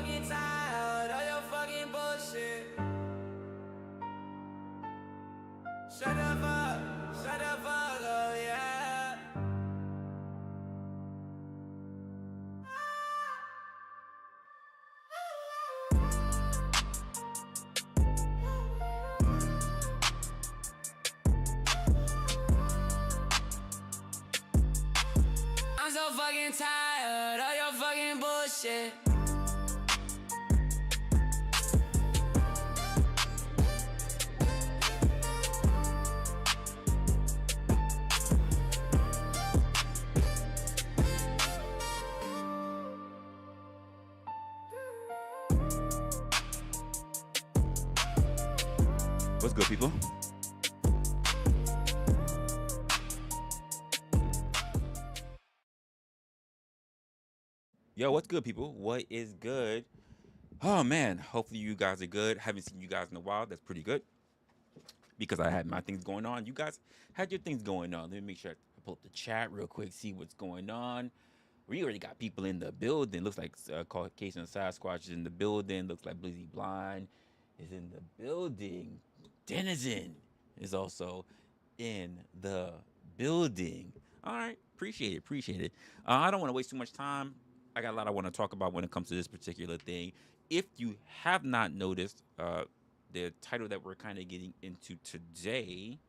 fucking tired of your fucking bullshit. Shut the fuck up, yeah. I'm so fucking tired of your fucking bullshit. What's good, people? Yo, what's good, people? What is good? Oh man, hopefully you guys are good. Haven't seen you guys in a while. That's pretty good because I had my things going on. You guys had your things going on. Let me make sure I pull up the chat real quick, see what's going on. We already got people in the building. Looks like Caucasian Sasquatch is in the building. Looks like Blizzy Blind is in the building. Denizen is also in the building. All right, appreciate it. I don't want to waste too much time. I got a lot I want to talk about when it comes to this particular thing. If you have not noticed, the title that we're kind of getting into today,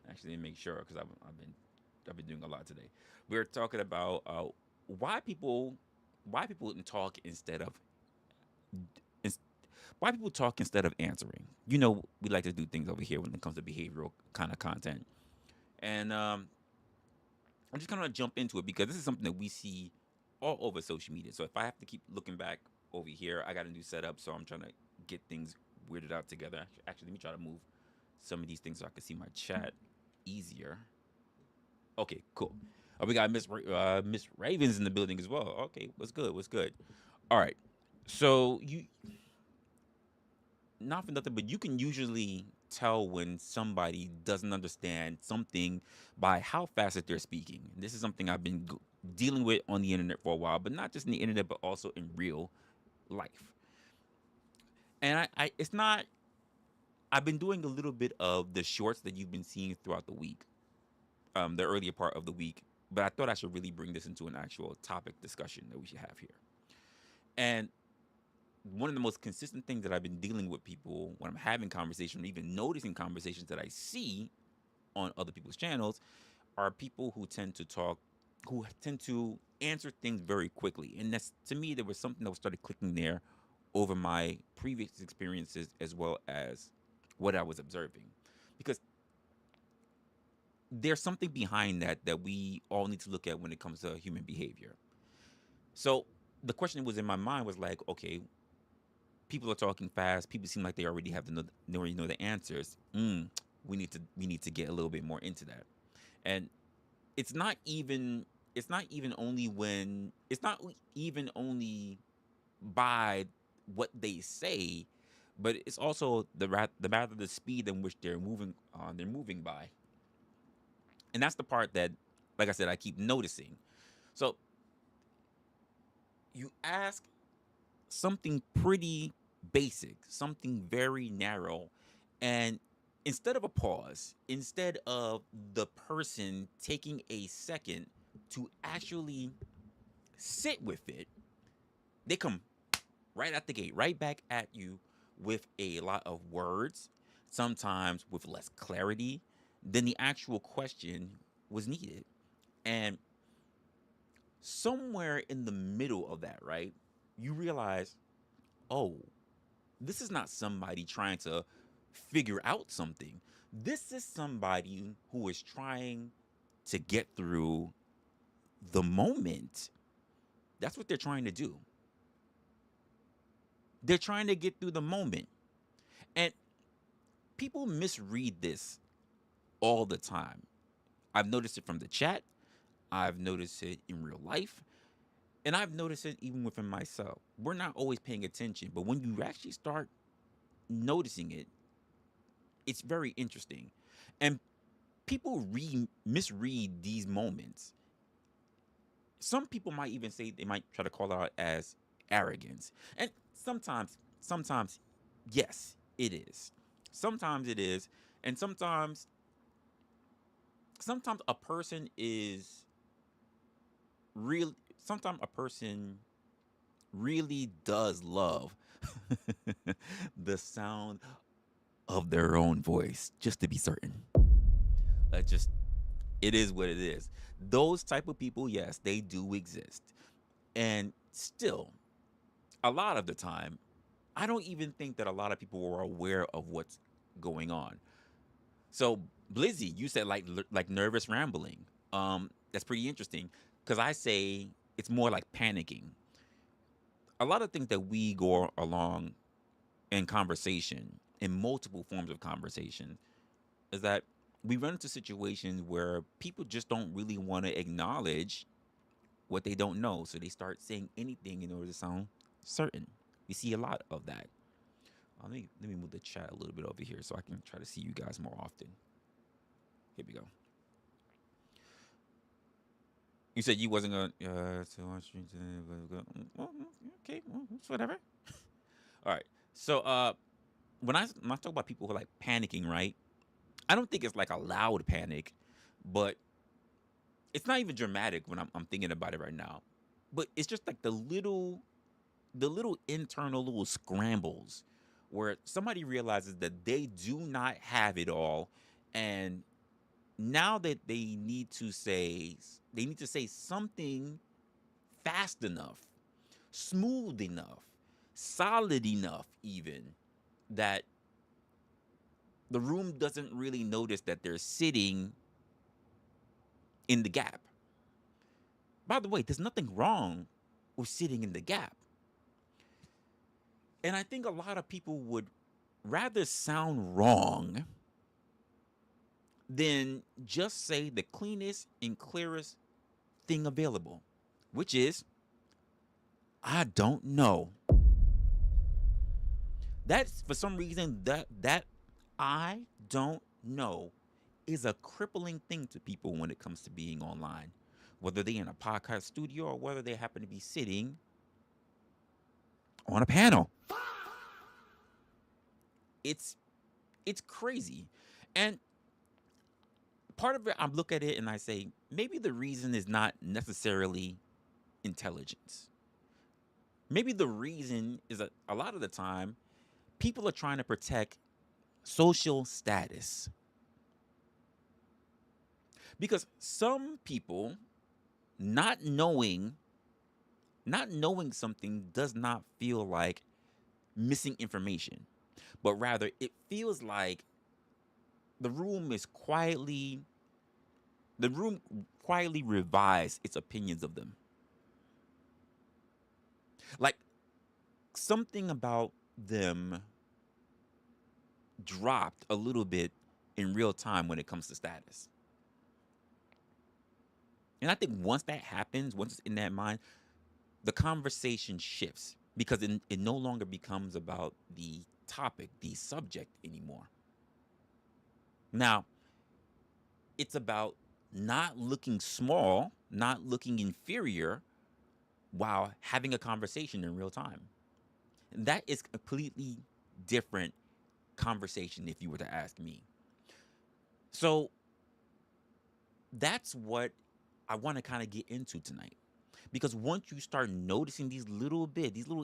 actually, let me make sure because I've been doing a lot today. We're talking about why people talk instead of ins- why people talk instead of answering. You know, we like to do things over here when it comes to behavioral kind of content, and I'm just kind of jump into it because this is something that we see all over social media. So if I have to keep looking back over here, I got a new setup, so I'm trying to get things weirded out together. Actually, let me try to move some of these things so I can see my chat easier. Okay, cool. We got Miss Ravens in the building as well. Okay, what's good? What's good? All right. So you not for nothing, but you can usually tell when somebody doesn't understand something by how fast that they're speaking. This is something I've been dealing with on the internet for a while, but not just in the internet, but also in real life. And I it's not. I've been doing a little bit of the shorts that you've been seeing throughout the week, the earlier part of the week. But I thought I should really bring this into an actual topic discussion that we should have here. And one of the most consistent things that I've been dealing with people when I'm having conversations, even noticing conversations that I see on other people's channels, are people who tend to answer things very quickly. And that's, to me, there was something that started clicking there over my previous experiences as well as what I was observing. Because there's something behind that we all need to look at when it comes to human behavior. So the question that was in my mind was like, okay, people are talking fast. People seem like they already they already know the answers. We need to get a little bit more into that. And it's not even it's not even only when it's not even only by what they say, but it's also the speed in which they're moving by. And that's the part that, like I said, I keep noticing. So you ask something pretty basic, something very narrow, and instead of a pause, instead of the person taking a second to actually sit with it, they come right out the gate, right back at you with a lot of words, sometimes with less clarity than the actual question was needed. And somewhere in the middle of that, right, you realize, oh, this is not somebody trying to figure out something. This is somebody who is trying to get through the moment. That's what they're trying to do. They're trying to get through the moment. And people misread this all the time. I've noticed it from the chat, I've noticed it in real life, and I've noticed it even within myself. We're not always paying attention, but when you actually start noticing it, it's very interesting. And people misread these moments. Some people might even say they might try to call it out as arrogance. And Sometimes, yes, it is. Sometimes it is, and sometimes a person is real. Sometimes a person really does love the sound of their own voice, just to be certain. Just it is what it is. Those type of people, yes, they do exist, and still, a lot of the time, I don't even think that a lot of people are aware of what's going on. So, Blizzy, you said like nervous rambling. That's pretty interesting because I say it's more like panicking. A lot of things that we go along in conversation, in multiple forms of conversation, is that we run into situations where people just don't really want to acknowledge what they don't know, so they start saying anything in order to sound certain. We see a lot of that. Let me move the chat a little bit over here so I can try to see you guys more often. Here we go. You said you wasn't gonna so much well, okay, well, it's whatever. All right. So when I talk about people who are like panicking, right? I don't think it's like a loud panic, but it's not even dramatic when I'm thinking about it right now. But it's just like the little internal little scrambles where somebody realizes that they do not have it all, and now that they need to say something fast enough, smooth enough, solid enough, even that the room doesn't really notice that they're sitting in the gap. By the way, there's nothing wrong with sitting in the gap. And I think a lot of people would rather sound wrong than just say the cleanest and clearest thing available, which is, I don't know. That's for some reason that I don't know is a crippling thing to people when it comes to being online, whether they're in a podcast studio or whether they happen to be sitting on a panel. It's it's crazy. And part of it, I look at it and I say, maybe the reason is not necessarily intelligence. Maybe the reason is that a lot of the time, people are trying to protect social status. Because some people not knowing not knowing something does not feel like missing information, but rather it feels like the room is quietly the room quietly revises its opinions of them. Like something about them dropped a little bit in real time when it comes to status. And I think once that happens, once it's in that mind, the conversation shifts because it no longer becomes about the topic, the subject anymore. Now, it's about not looking small, not looking inferior while having a conversation in real time. And that is completely different conversation if you were to ask me. So that's what I want to kind of get into tonight. Because once you start noticing these little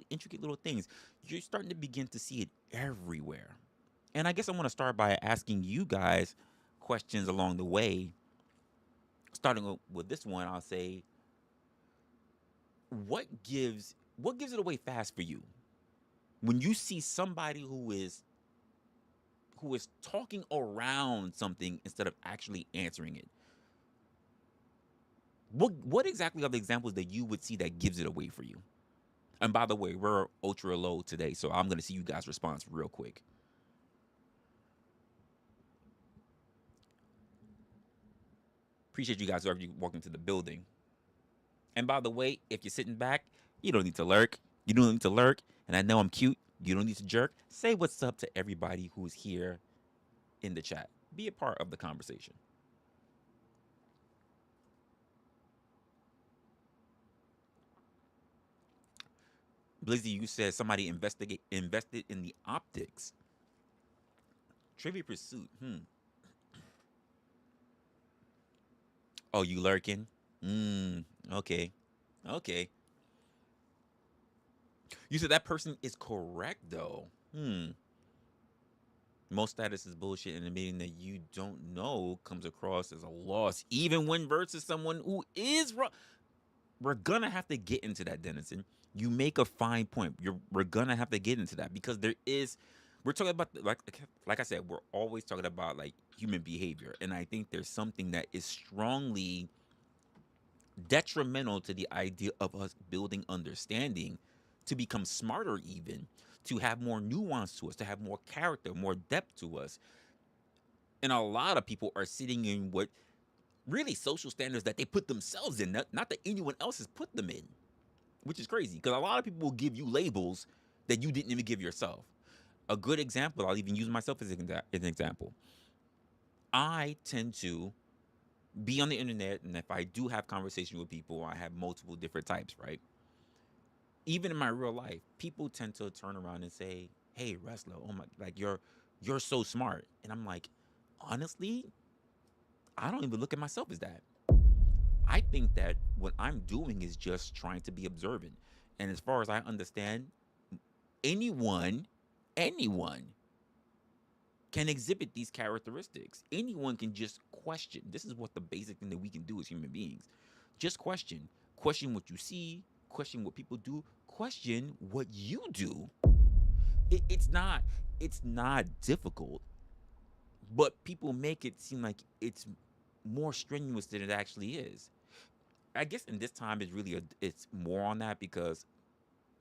intricate little things, you're starting to begin to see it everywhere. And I guess I want to start by asking you guys questions along the way. Starting with this one, I'll say, what gives it away fast for you when you see somebody who is talking around something instead of actually answering it? What exactly are the examples that you would see that gives it away for you? And by the way, we're ultra low today, so I'm gonna see you guys' response real quick. Appreciate you guys whoever you walk into the building. And by the way, if you're sitting back, you don't need to lurk. You don't need to lurk. And I know I'm cute. You don't need to jerk. Say what's up to everybody who's here in the chat. Be a part of the conversation. Blizzy, you said somebody invested in the optics. Trivia Pursuit. Oh, you lurking? Okay. Okay. You said that person is correct though. Most status is bullshit, and admitting that you don't know comes across as a loss, even when versus someone who is wrong. We're gonna have to get into that, Dennison. You make a fine point. We're gonna have to get into that because there is. We're talking about like I said, we're always talking about like human behavior, and I think there's something that is strongly detrimental to the idea of us building understanding, to become smarter, even to have more nuance to us, to have more character, more depth to us. And a lot of people are sitting in what really social standards that they put themselves in, not that anyone else has put them in, which is crazy because a lot of people will give you labels that you didn't even give yourself. A good example, I'll even use myself as an example. I tend to be on the internet, and if I do have conversation with people, I have multiple different types, right? Even in my real life, people tend to turn around and say, "Hey, Resla, oh my, like you're so smart," and I'm like, honestly, I don't even look at myself as that. I think that what I'm doing is just trying to be observant. And as far as I understand, anyone, anyone can exhibit these characteristics. Anyone can just question. This is what the basic thing that we can do as human beings. Just question. Question what you see, question what people do, question what you do. It's not difficult, but people make it seem like it's more strenuous than it actually is. I guess in this time is really it's more on that because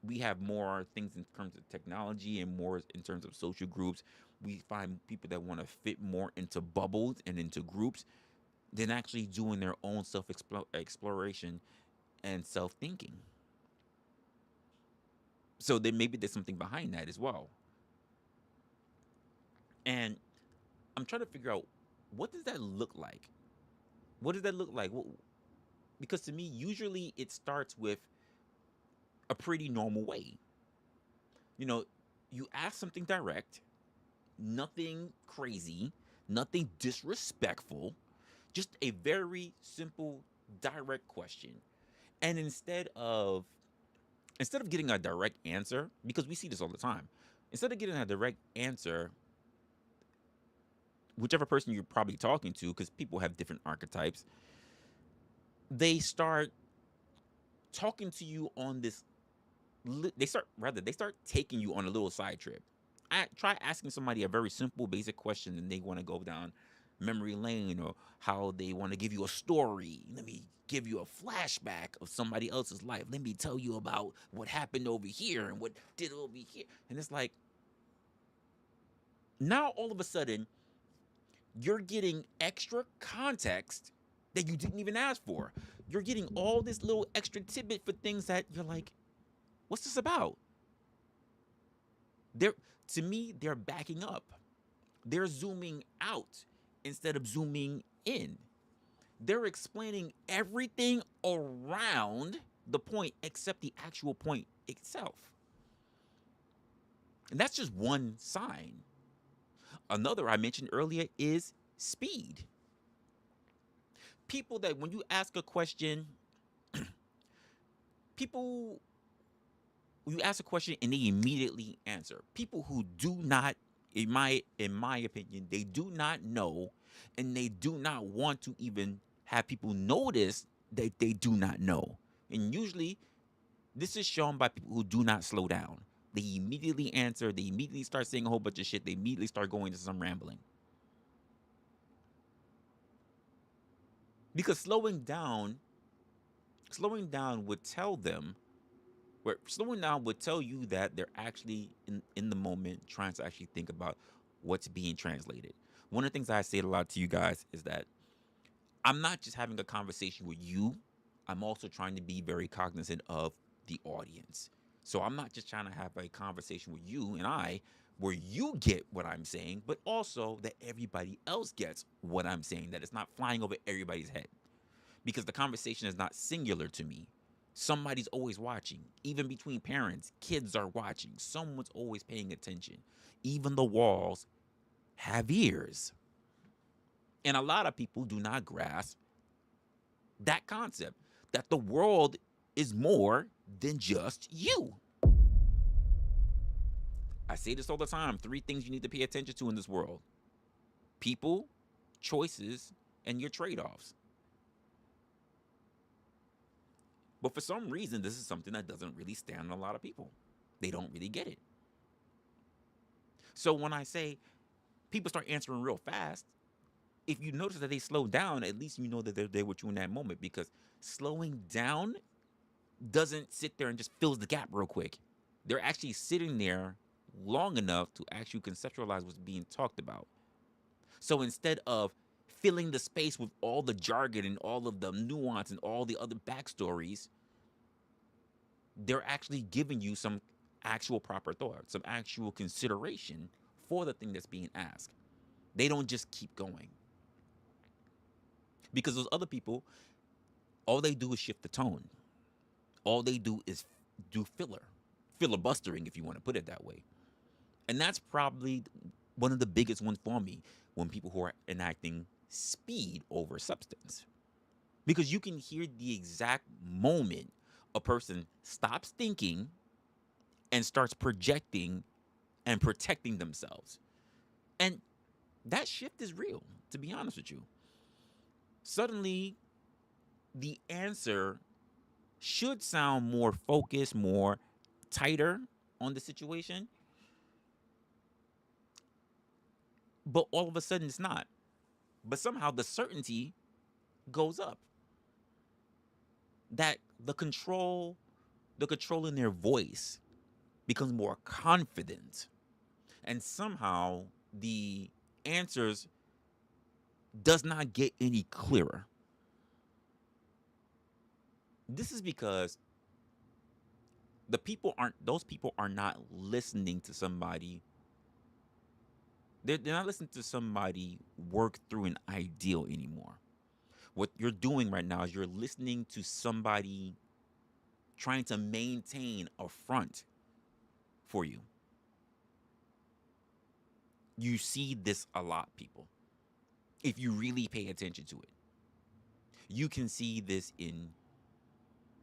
we have more things in terms of technology and more in terms of social groups. We find people that want to fit more into bubbles and into groups than actually doing their own self exploration and self thinking. So then maybe there's something behind that as well. And I'm trying to figure out, what does that look like? What does that look like? Because to me, usually it starts with a pretty normal way. You know, you ask something direct, nothing crazy, nothing disrespectful, just a very simple, direct question. And instead of getting a direct answer, because we see this all the time, instead of getting a direct answer, whichever person you're probably talking to, because people have different archetypes, they start talking to you on this. They start taking you on a little side trip. I try asking somebody a very simple, basic question, and they want to go down memory lane, or how they want to give you a story. Let me give you a flashback of somebody else's life. Let me tell you about what happened over here and what did over here. And it's like, now all of a sudden you're getting extra context that you didn't even ask for. You're getting all this little extra tidbit for things that you're like, what's this about? They're To me, they're backing up. They're zooming out instead of zooming in. They're explaining everything around the point except the actual point itself. And that's just one sign. Another I mentioned earlier is speed. People that when you ask a question, people you ask a question and they immediately answer. People who do not, in my opinion, they do not know, and they do not want to even have people notice that they do not know. And usually this is shown by people who do not slow down. They immediately answer, they immediately start saying a whole bunch of shit, they immediately start going into some rambling. Because slowing down would tell them where slowing down would tell you that they're actually in the moment trying to actually think about what's being translated. One of the things I say a lot to you guys is that I'm not just having a conversation with you, I'm also trying to be very cognizant of the audience. So I'm not just trying to have a conversation with you and I where you get what I'm saying, but also that everybody else gets what I'm saying, that it's not flying over everybody's head. Because the conversation is not singular to me. Somebody's always watching. Even between parents, kids are watching. Someone's always paying attention. Even the walls have ears. And a lot of people do not grasp that concept that the world is more than just you. I say this all the time, 3 things you need to pay attention to in this world: people, choices, and your trade offs. But for some reason, this is something that doesn't really stand on a lot of people. They don't really get it. So when I say people start answering real fast, if you notice that they slow down, at least you know that they're there with you in that moment, because slowing down doesn't sit there and just fills the gap real quick. They're actually sitting there long enough to actually conceptualize what's being talked about. So instead of filling the space with all the jargon and all of the nuance and all the other backstories, they're actually giving you some actual proper thought, some actual consideration for the thing that's being asked. They don't just keep going. Because those other people, all they do is shift the tone. All they do is do filibustering, if you want to put it that way. And that's probably one of the biggest ones for me when people who are enacting speed over substance. Because you can hear the exact moment a person stops thinking and starts projecting and protecting themselves. And that shift is real, to be honest with you. Suddenly, the answer should sound more focused, more tighter on the situation. But all of a sudden, it's not. But somehow the certainty goes up. That the control in their voice becomes more confident. And somehow the answers does not get any clearer. This is because those people are not listening to somebody. They're not listening to somebody work through an ideal anymore. What you're doing right now is you're listening to somebody trying to maintain a front for you. You see this a lot, people. If you really pay attention to it, you can see this in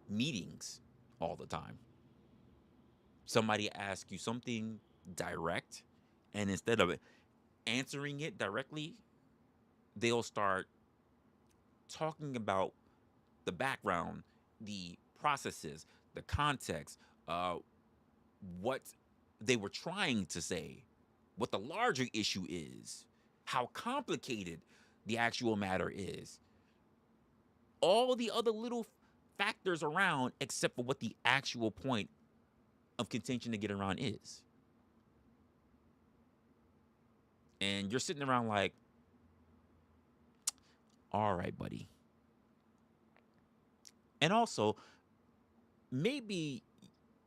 meetings all the time. Somebody asks you something direct, and instead of answering it directly, they'll start talking about the background, the processes, the context, what they were trying to say, what the larger issue is, how complicated the actual matter is. All the other little factors around, except for what the actual point of contention to get around is. And you're sitting around like, all right, buddy. And also, maybe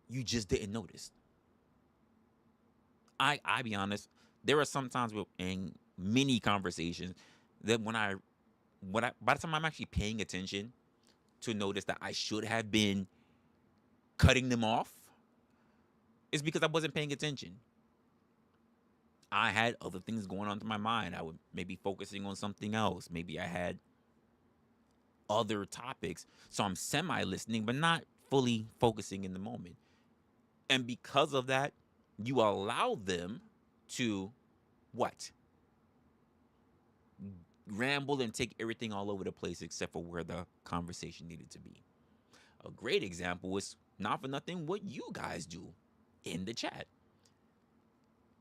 you just didn't notice. I be honest, there are some times in many conversations that by the time I'm actually paying attention to notice that I should have been cutting them off, is because I wasn't paying attention. I had other things going on in my mind. I would maybe focusing on something else. Maybe I had other topics. So I'm semi-listening, but not fully focusing in the moment. And because of that, you allow them to what? Ramble and take everything all over the place except for where the conversation needed to be. A great example is, not for nothing, what you guys do in the chat.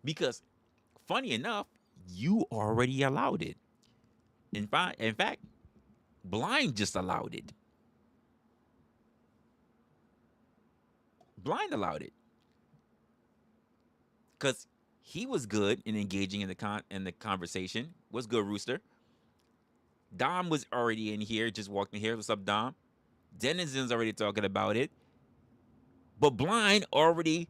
Because funny enough, you already allowed it. In fact, Blind just allowed it. Blind allowed it. Because he was good in engaging in the conversation. What's good, Rooster? Dom was already in here, just walked in here. What's up, Dom? Denizen's already talking about it. But Blind already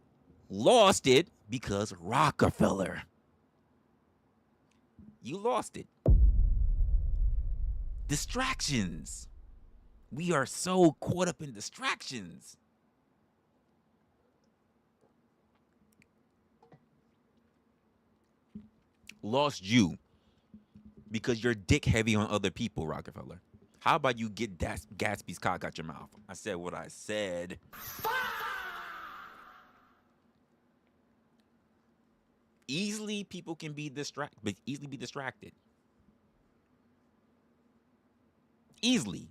lost it because Rockefeller. You lost it. Distractions. We are so caught up in distractions. Lost you because you're dick heavy on other people, Rockefeller. How about you get Gatsby's cock out your mouth? I said what I said. Easily people can be distracted, but easily be distracted. Easily.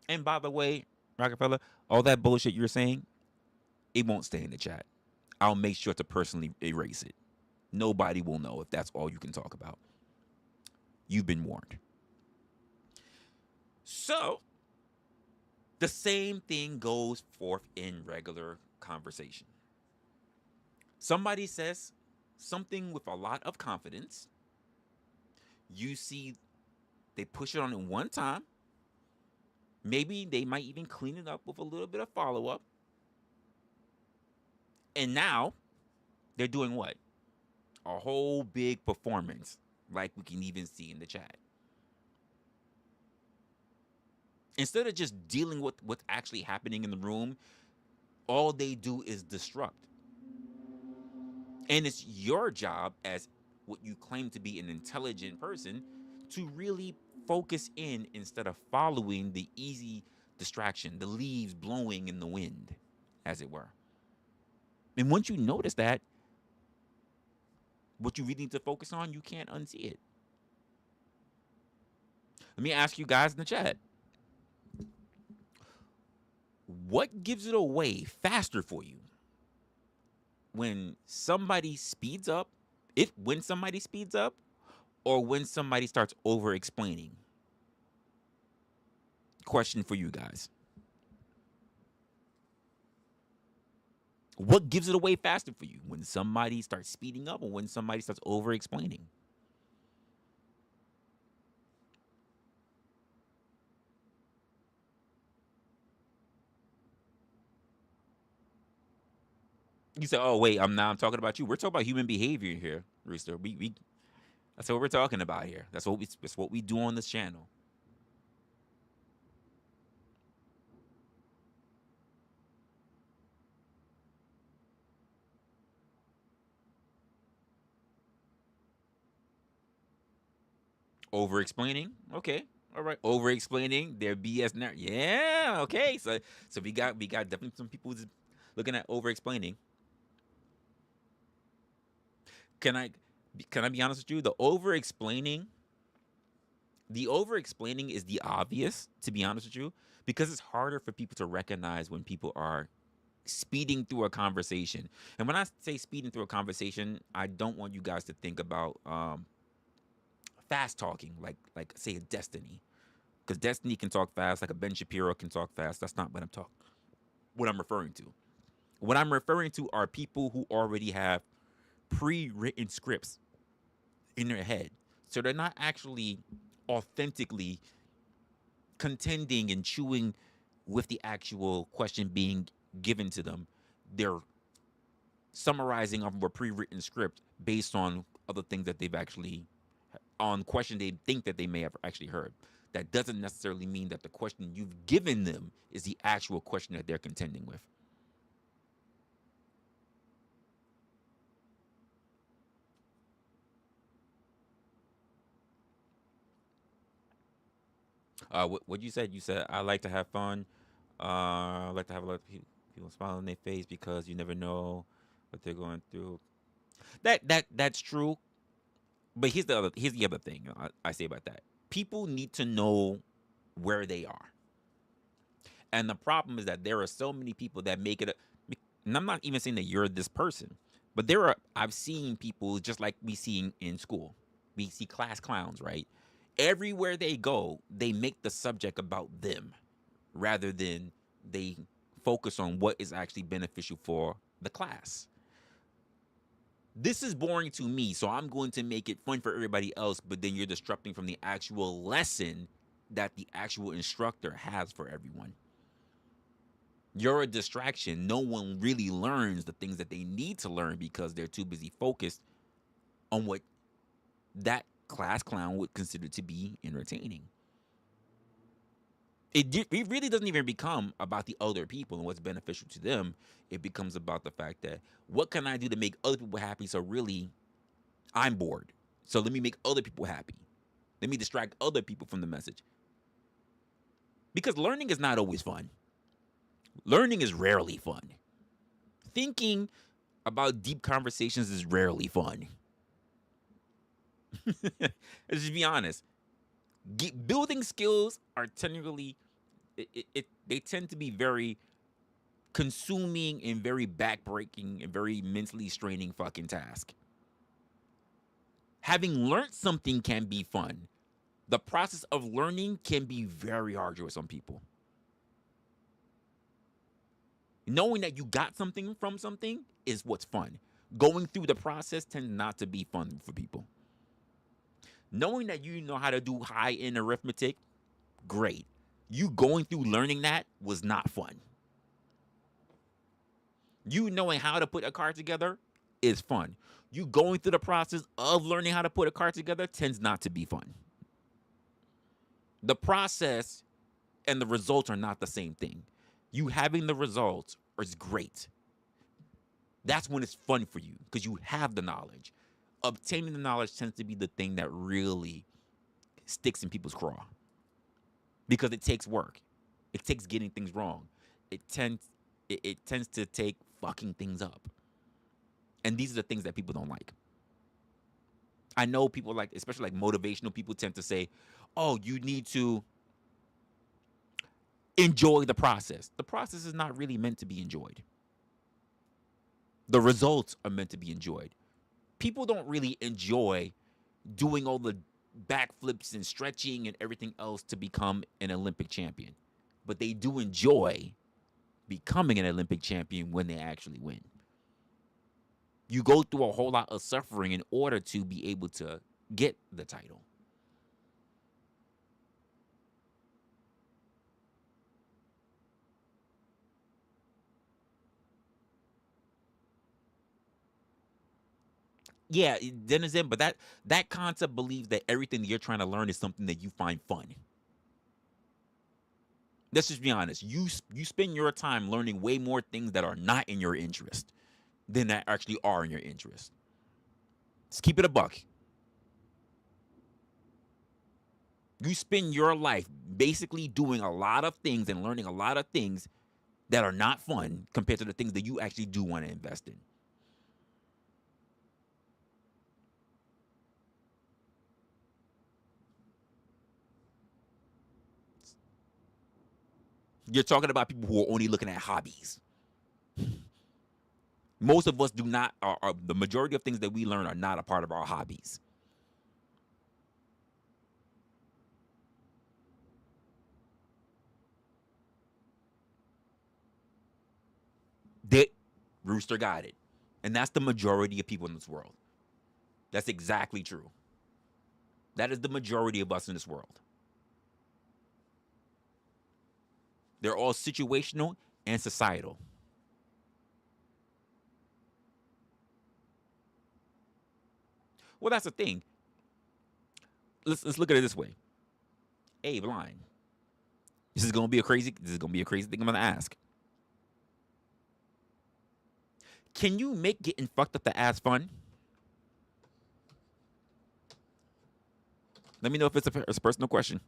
And by the way, Rockefeller, all that bullshit you're saying, it won't stay in the chat. I'll make sure to personally erase it. Nobody will know if that's all you can talk about. You've been warned. So, the same thing goes forth in regular conversation. Somebody says something with a lot of confidence. You see they push it on in one time. Maybe they might even clean it up with a little bit of follow up. And now they're doing what? A whole big performance, like we can even see in the chat. Instead of just dealing with what's actually happening in the room, all they do is disrupt. And it's your job as what you claim to be an intelligent person to really focus in instead of following the easy distraction, the leaves blowing in the wind, as it were. And once you notice that, what you really need to focus on, you can't unsee it. Let me ask you guys in the chat. What gives it away faster for you? When somebody speeds up, when somebody speeds up, or when somebody starts over explaining? Question for you guys. What gives it away faster for you? When somebody starts speeding up or when somebody starts over explaining? You say, "Oh wait, I'm talking about you." We're talking about human behavior here, Rooster. We that's what we're talking about here. That's what we do on this channel. Over explaining, okay, all right. Over explaining their BS. Yeah, okay. So we got definitely some people who's looking at over explaining. Can I be honest with you? The over explaining is the obvious, to be honest with you, because it's harder for people to recognize when people are speeding through a conversation. And when I say speeding through a conversation, I don't want you guys to think about fast talking, like say a Destiny, because Destiny can talk fast, like a Ben Shapiro can talk fast. That's not what I'm referring to. What I'm referring to are people who already have pre-written scripts in their head, so they're not actually authentically contending and chewing with the actual question being given to them. They're summarizing off of a pre-written script based on other things that they've actually on question they think that they may have actually heard. That doesn't necessarily mean that the question you've given them is the actual question that they're contending with. What you said? You said I like to have fun. I like to have a lot of people smile on their face because you never know what they're going through. That's true. But here's the other thing I say about that. People need to know where they are. And the problem is that there are so many people that make it and I'm not even saying that you're this person, but I've seen people just like we see in school. We see class clowns, right? Everywhere they go, they make the subject about them rather than they focus on what is actually beneficial for the class. This is boring to me, so I'm going to make it fun for everybody else, but then you're disrupting from the actual lesson that the actual instructor has for everyone. You're a distraction. No one really learns the things that they need to learn because they're too busy focused on what that class clown would consider to be entertaining. It really doesn't even become about the other people and what's beneficial to them. It becomes about the fact that what can I do to make other people happy? So really, I'm bored. So let me make other people happy. Let me distract other people from the message. Because learning is not always fun. Learning is rarely fun. Thinking about deep conversations is rarely fun. Let's just be honest. Building skills are technically, they tend to be very consuming and very backbreaking and very mentally straining fucking task. Having learned something can be fun. The process of learning can be very arduous on people. Knowing that you got something from something is what's fun. Going through the process tends not to be fun for people. Knowing that you know how to do high end arithmetic, great. You going through learning that was not fun. You knowing how to put a card together is fun. You going through the process of learning how to put a card together tends not to be fun. The process and the results are not the same thing. You having the results is great. That's when it's fun for you because you have the knowledge. Obtaining the knowledge tends to be the thing that really sticks in people's craw because it takes work. It takes getting things wrong. It tends to take fucking things up. And these are the things that people don't like. I know people like, especially like motivational people tend to say, oh, you need to enjoy the process. The process is not really meant to be enjoyed. The results are meant to be enjoyed. People don't really enjoy doing all the backflips and stretching and everything else to become an Olympic champion. But they do enjoy becoming an Olympic champion when they actually win. You go through a whole lot of suffering in order to be able to get the title. Yeah, denizen, but that concept believes that everything that you're trying to learn is something that you find fun. Let's just be honest. You spend your time learning way more things that are not in your interest than that actually are in your interest. Let's keep it a buck. You spend your life basically doing a lot of things and learning a lot of things that are not fun compared to the things that you actually do want to invest in. You're talking about people who are only looking at hobbies. Most of us do not, the majority of things that we learn are not a part of our hobbies. That Rooster got it. And that's the majority of people in this world. That's exactly true. That is the majority of us in this world. They're all situational and societal. Well, that's the thing. Let's look at it this way. Hey, blind. This is gonna be a crazy thing I'm gonna ask. Can you make getting fucked up the ass fun? Let me know if it's a personal question.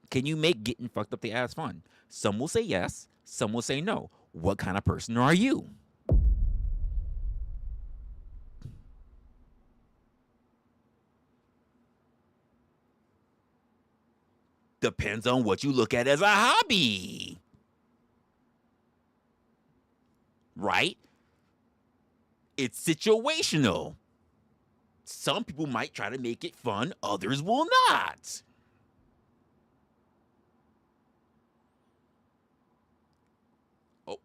Can you make getting fucked up the ass fun? Some will say yes, some will say no. What kind of person are you? Depends on what you look at as a hobby. Right? It's situational. Some people might try to make it fun, others will not. Oh,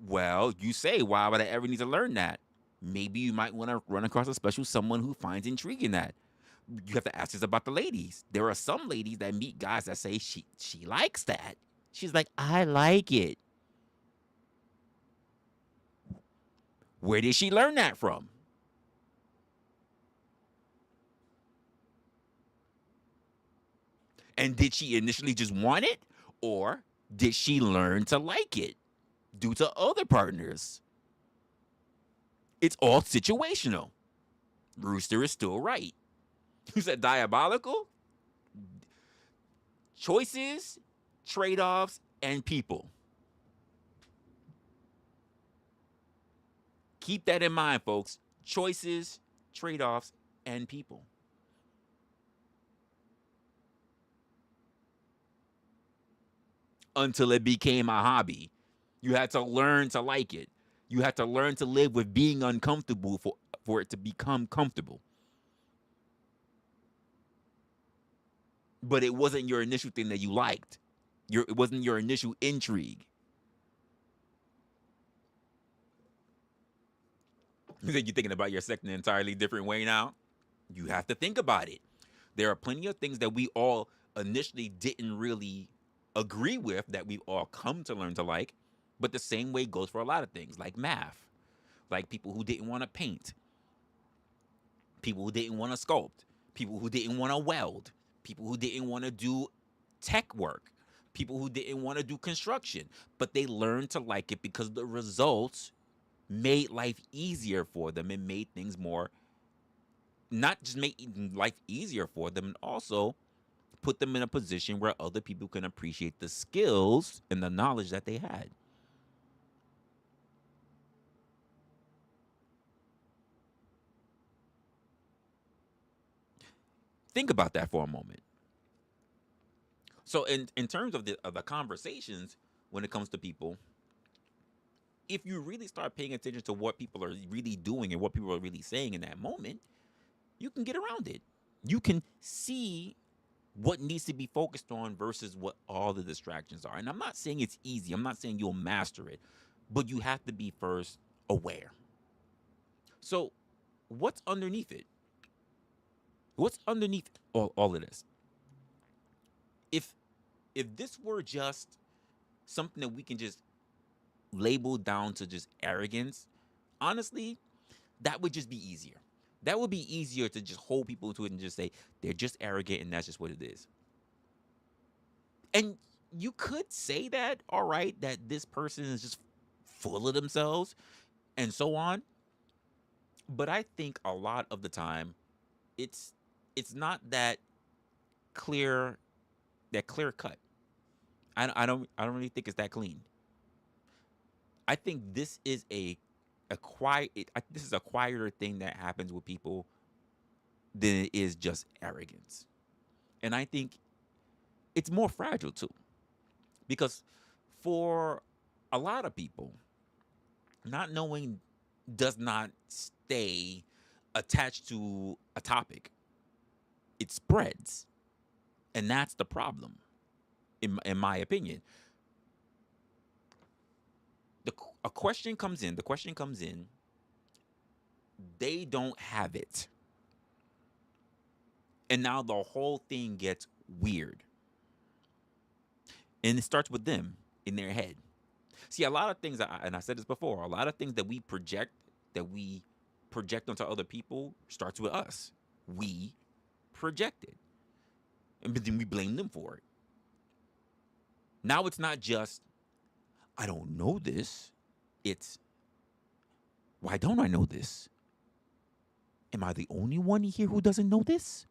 well, you say, why would I ever need to learn that? Maybe you might want to run across a special someone who finds intriguing that. You have to ask this about the ladies. There are some ladies that meet guys that say she likes that. She's like, I like it. Where did she learn that from? And did she initially just want it? Or did she learn to like it due to other partners? It's all situational. Rooster is still right. You said diabolical? Choices, trade offs, and people. Keep that in mind, folks. Choices, trade offs, and people. Until it became a hobby. You had to learn to like it. You had to learn to live with being uncomfortable for it to become comfortable. But it wasn't your initial thing that you liked. It wasn't your initial intrigue. You think you're thinking about your sex in an entirely different way now? You have to think about it. There are plenty of things that we all initially didn't really agree with that we've all come to learn to like. But the same way goes for a lot of things, like math, like people who didn't want to paint, people who didn't want to sculpt, people who didn't want to weld, people who didn't want to do tech work, people who didn't want to do construction, but they learned to like it because the results made life easier for them and made things more, not just make life easier for them, and also put them in a position where other people can appreciate the skills and the knowledge that they had. Think about that for a moment. So, in terms of the conversations, when it comes to people, if you really start paying attention to what people are really doing and what people are really saying in that moment, you can get around it. You can see what needs to be focused on versus what all the distractions are. And I'm not saying it's easy. I'm not saying you'll master it, but you have to be first aware. So, what's underneath it? What's underneath all of this? If if this were just something that we can just label down to just arrogance, honestly, that would just be easier. That would be easier to just hold people to it and just say they're just arrogant and that's just what it is. And you could say that, all right, that this person is just full of themselves and so on. But I think a lot of the time it's it's not clear that clear cut. I don't really think it's that clean. I think this is this is a quieter thing that happens with people than it is just arrogance. And I think it's more fragile too. Because for a lot of people, not knowing does not stay attached to a topic. It spreads. And that's the problem, in my opinion. A question comes in, the question comes in, they don't have it. And now the whole thing gets weird. And it starts with them in their head. See, a lot of things, and I said this before, a lot of things that we project onto other people starts with us. We project it. And but then we blame them for it. Now it's not just, I don't know this. It's, why don't I know this? Am I the only one here who doesn't know this?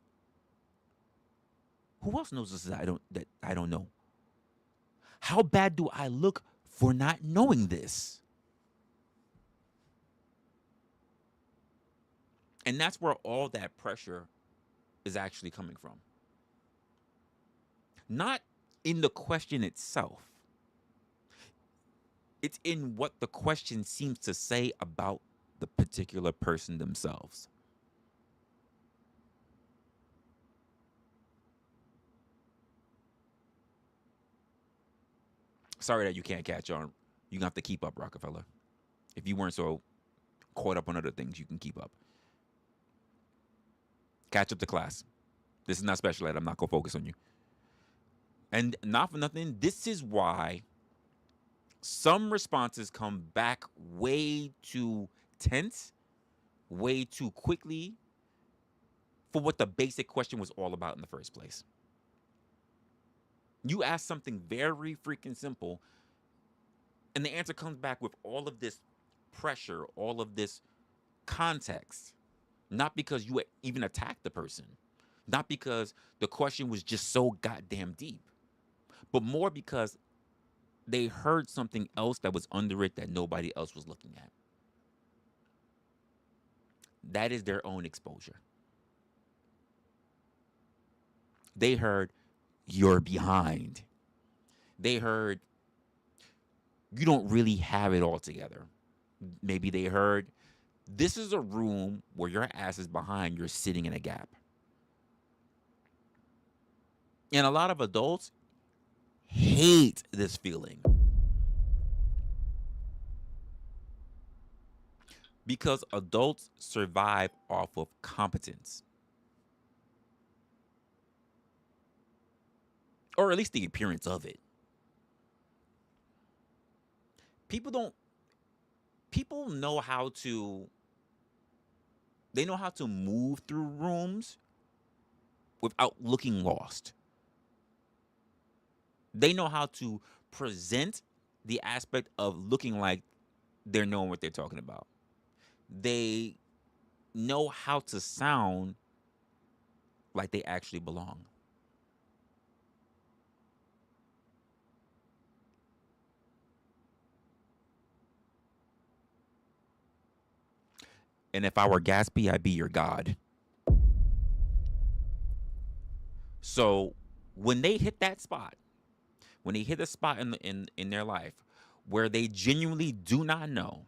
Who else knows this that I don't know? How bad do I look for not knowing this? And that's where all that pressure is actually coming from. Not in the question itself. It's in what the question seems to say about the particular person themselves. Sorry that you can't catch on. You're gonna have to keep up, Rockefeller. If you weren't so caught up on other things, you can keep up. Catch up to class. This is not special ed. I'm not gonna focus on you. And not for nothing, this is why some responses come back way too tense, way too quickly for what the basic question was all about in the first place. You ask something very freaking simple, and the answer comes back with all of this pressure, all of this context. Not because you even attacked the person, not because the question was just so goddamn deep, but more because they heard something else that was under it that nobody else was looking at. That is their own exposure. They heard, you're behind. They heard, you don't really have it all together. Maybe they heard, this is a room where your ass is behind, you're sitting in a gap. And a lot of adults hate this feeling because adults survive off of competence, or at least the appearance of it. People don't, people know how to, they know how to move through rooms without looking lost. They know how to present the aspect of looking like they're knowing what they're talking about. They know how to sound like they actually belong. And if I were Gatsby, I'd be your god. So when they hit that spot, when they hit a spot in their life where they genuinely do not know,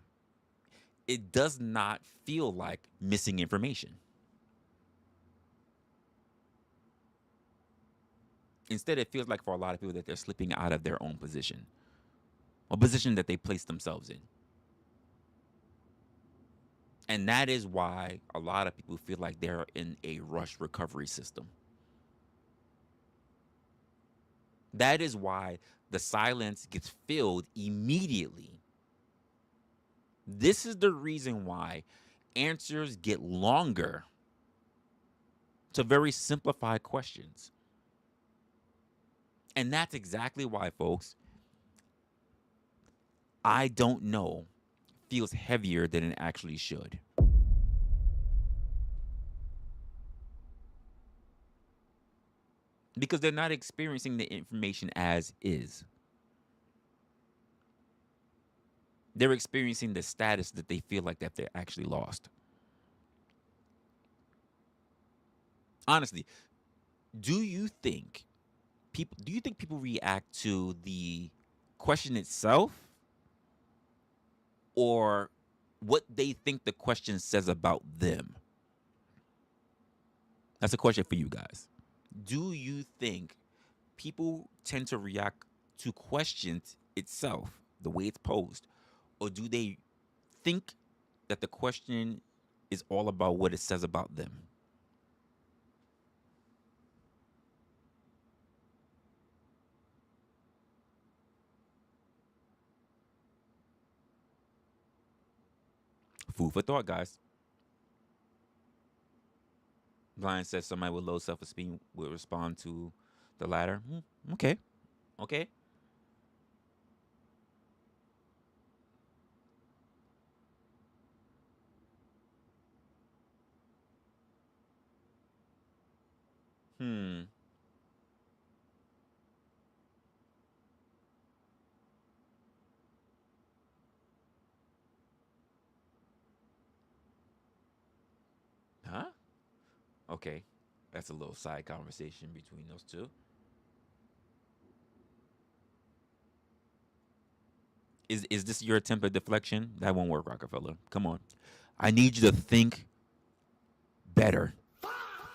it does not feel like missing information. Instead, it feels like for a lot of people that they're slipping out of their own position, a position that they placed themselves in. And that is why a lot of people feel like they're in a rush recovery system. That is why the silence gets filled immediately. This is the reason why answers get longer to very simplified questions. And that's exactly why, folks, I don't know feels heavier than it actually should. Because they're not experiencing the information as is. They're experiencing the status that they feel like that they're actually lost. Honestly, do you think people react to the question itself or what they think the question says about them? That's a question for you guys. Do you think people tend to react to questions itself, the way it's posed, or do they think that the question is all about what it says about them? Food for thought, guys. Blind says somebody with low self-esteem will respond to the latter. Okay. Okay. Hmm. Huh? Okay. That's a little side conversation between those two. Is this your attempt at deflection? That won't work, Rockefeller. Come on. I need you to think better.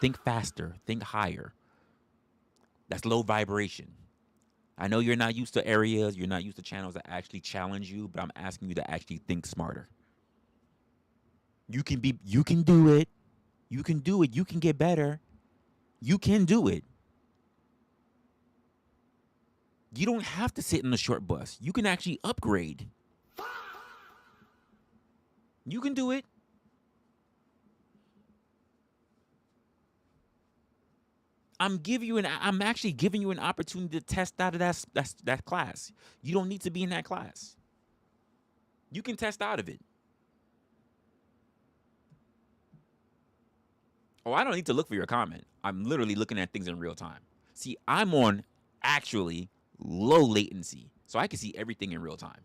Think faster. Think higher. That's low vibration. I know you're not used to areas, you're not used to channels that actually challenge you, but I'm asking you to actually think smarter. You can do it. You can do it. You can get better. You can do it. You don't have to sit in the short bus. You can actually upgrade. You can do it. I'm actually giving you an opportunity to test out of that class. You don't need to be in that class. You can test out of it. Oh, I don't need to look for your comment. I'm literally looking at things in real time. See, I'm on actually low latency, so I can see everything in real time.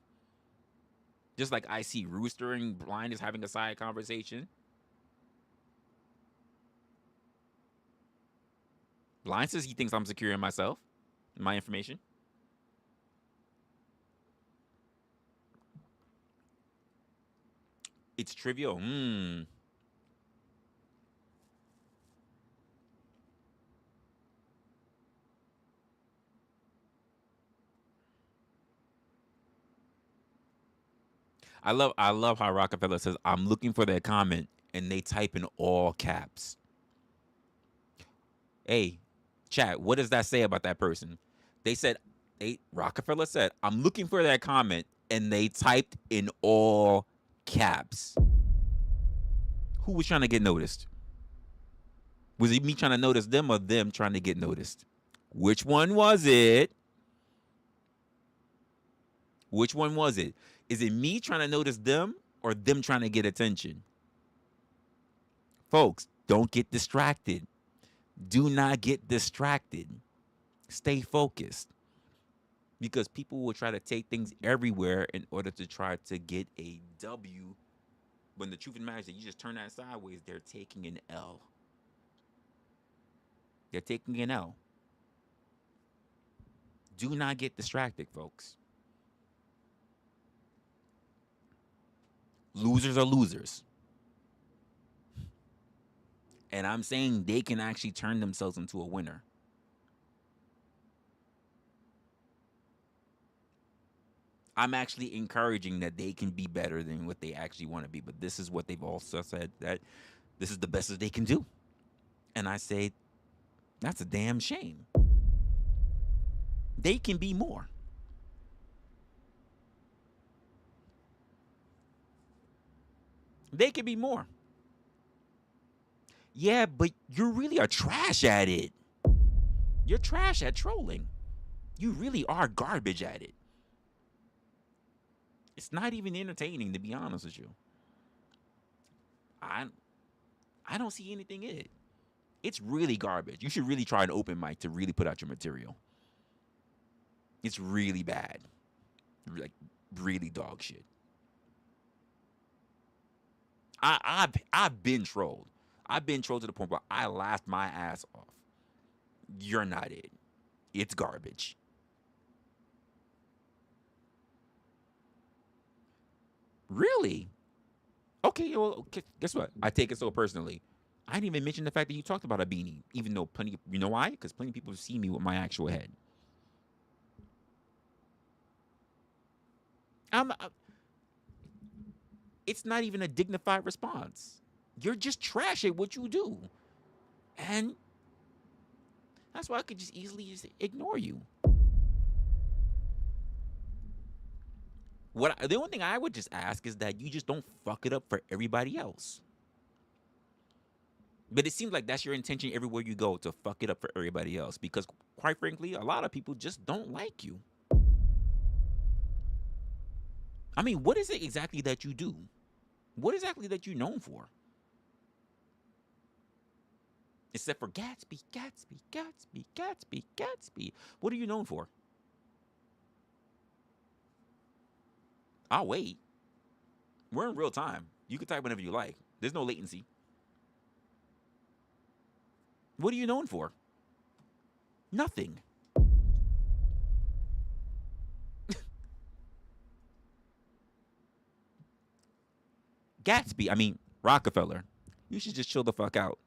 Just like I see Rooster and Blind is having a side conversation. Blind says he thinks I'm securing myself, my information. It's trivial. I love how Rockefeller says, I'm looking for that comment, and they type in all caps. Hey, chat, what does that say about that person? They said, Rockefeller said, I'm looking for that comment, and they typed in all caps. Who was trying to get noticed? Was it me trying to notice them or them trying to get noticed? Which one was it? Which one was it? Is it me trying to notice them or them trying to get attention? Folks, don't get distracted. Do not get distracted. Stay focused. Because people will try to take things everywhere in order to try to get a W. When the truth of the matter is that you just turn that sideways, they're taking an L. They're taking an L. Do not get distracted, folks. Losers are losers. And I'm saying they can actually turn themselves into a winner. I'm actually encouraging that they can be better than what they actually want to be. But this is what they've also said, that this is the best that they can do. And I say, that's a damn shame. They can be more. They can be more. Yeah, but you really are trash at it. You're trash at trolling. You really are garbage at it. It's not even entertaining, to be honest with you. I don't see anything in it. It's really garbage. You should really try an open mic to really put out your material. It's really bad. Like, really dog shit. I've been trolled. I've been trolled to the point where I laughed my ass off. You're not it. It's garbage. Really? Okay, well, okay, guess what? I take it so personally. I didn't even mention the fact that you talked about a beanie, even though plenty, you know why? Because plenty of people see me with my actual head. I'm, it's not even a dignified response. You're just trash at what you do. And that's why I could just easily just ignore you. The only thing I would just ask is that you just don't fuck it up for everybody else. But it seems like that's your intention everywhere you go, to fuck it up for everybody else. Because quite frankly, a lot of people just don't like you. I mean, what is it exactly that you do? What exactly that you're known for? Except for Gatsby, Gatsby, Gatsby, Gatsby, Gatsby. What are you known for? I'll wait. We're in real time. You can type whenever you like. There's no latency. What are you known for? Nothing. Rockefeller. You should just chill the fuck out.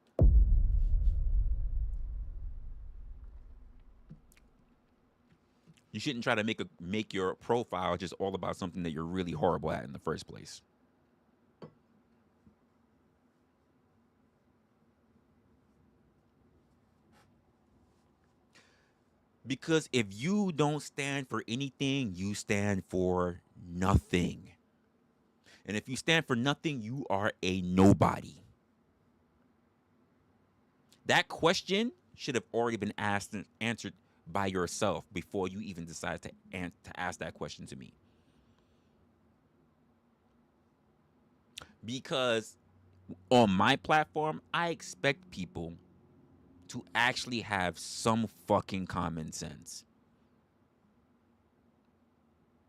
You shouldn't try to make your profile just all about something that you're really horrible at in the first place. Because if you don't stand for anything, you stand for nothing. And if you stand for nothing, you are a nobody. That question should have already been asked and answered by yourself before you even decided to ask that question to me. Because on my platform, I expect people to actually have some fucking common sense.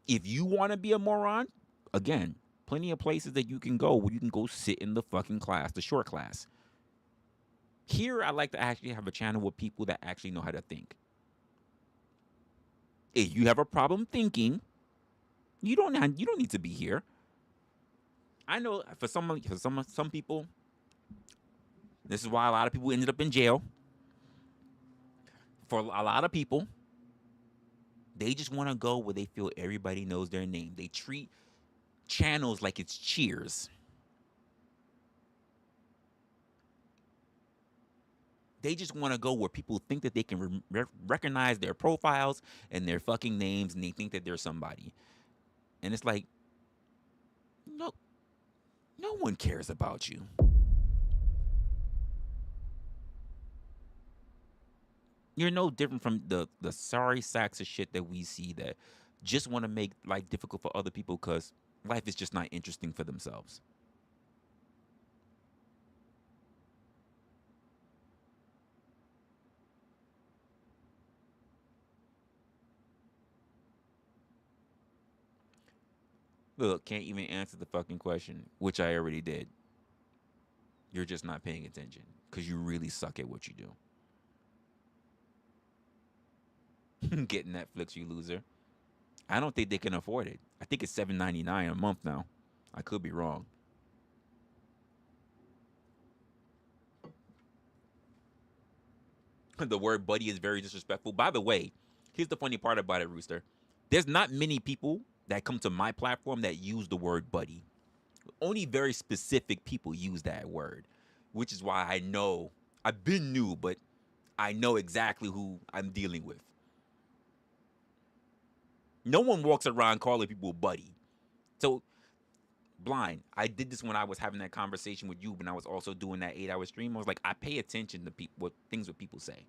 If you want to be a moron, again, plenty of places that you can go where you can go sit in the fucking class, the short class. Here, I like to actually have a channel with people that actually know how to think. If you have a problem thinking, you don't need to be here. I know some people, this is why a lot of people ended up in jail. For a lot of people, they just want to go where they feel everybody knows their name. They treat channels like it's Cheers. They just want to go where people think that they can recognize their profiles and their fucking names, and they think that they're somebody. And it's like, no, no one cares about you. You're no different from the sorry sacks of shit that we see that just want to make life difficult for other people because life is just not interesting for themselves. Look, can't even answer the fucking question, which I already did. You're just not paying attention because you really suck at what you do. Get Netflix, you loser. I don't think they can afford it. I think it's $7.99 a month now. I could be wrong. The word buddy is very disrespectful. By the way, here's the funny part about it, Rooster. There's not many people that come to my platform that use the word buddy. Only very specific people use that word, which is why I know I've been new, but I know exactly who I'm dealing with. No one walks around calling people buddy. So, blind, I did this when I was having that conversation with you when I was also doing that 8-hour stream. I was like, I pay attention to what people say.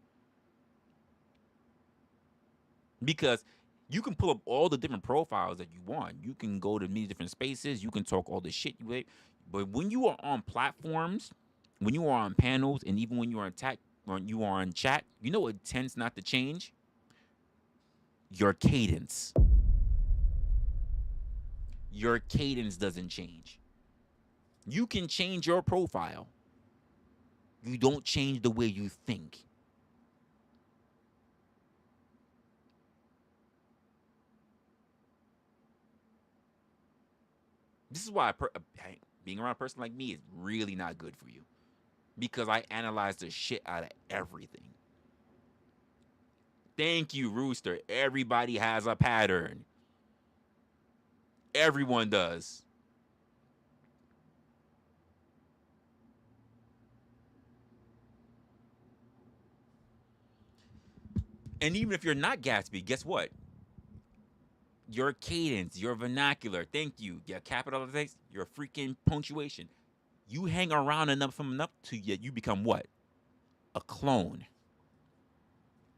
Because you can pull up all the different profiles that you want. You can go to many different spaces. You can talk all the shit you hate. But when you are on platforms, when you are on panels, and even when you are in chat, you know what tends not to change? Your cadence. Your cadence doesn't change. You can change your profile. You don't change the way you think. This is why being around a person like me is really not good for you. Because I analyze the shit out of everything. Thank you, Rooster. Everybody has a pattern. Everyone does. And even if you're not Gatsby, guess what? Your cadence, your vernacular, thank you, your capitalization, your freaking punctuation. You hang around enough to you become what? A clone.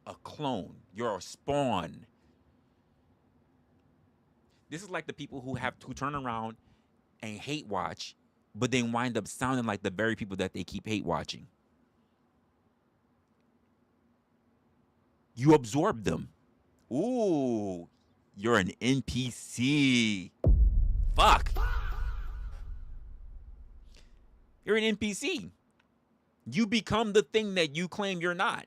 A clone. You're a spawn. This is like the people who turn around and hate watch, but then wind up sounding like the very people that they keep hate watching. You absorb them. Ooh, you're an NPC. Fuck. You're an NPC. You become the thing that you claim you're not.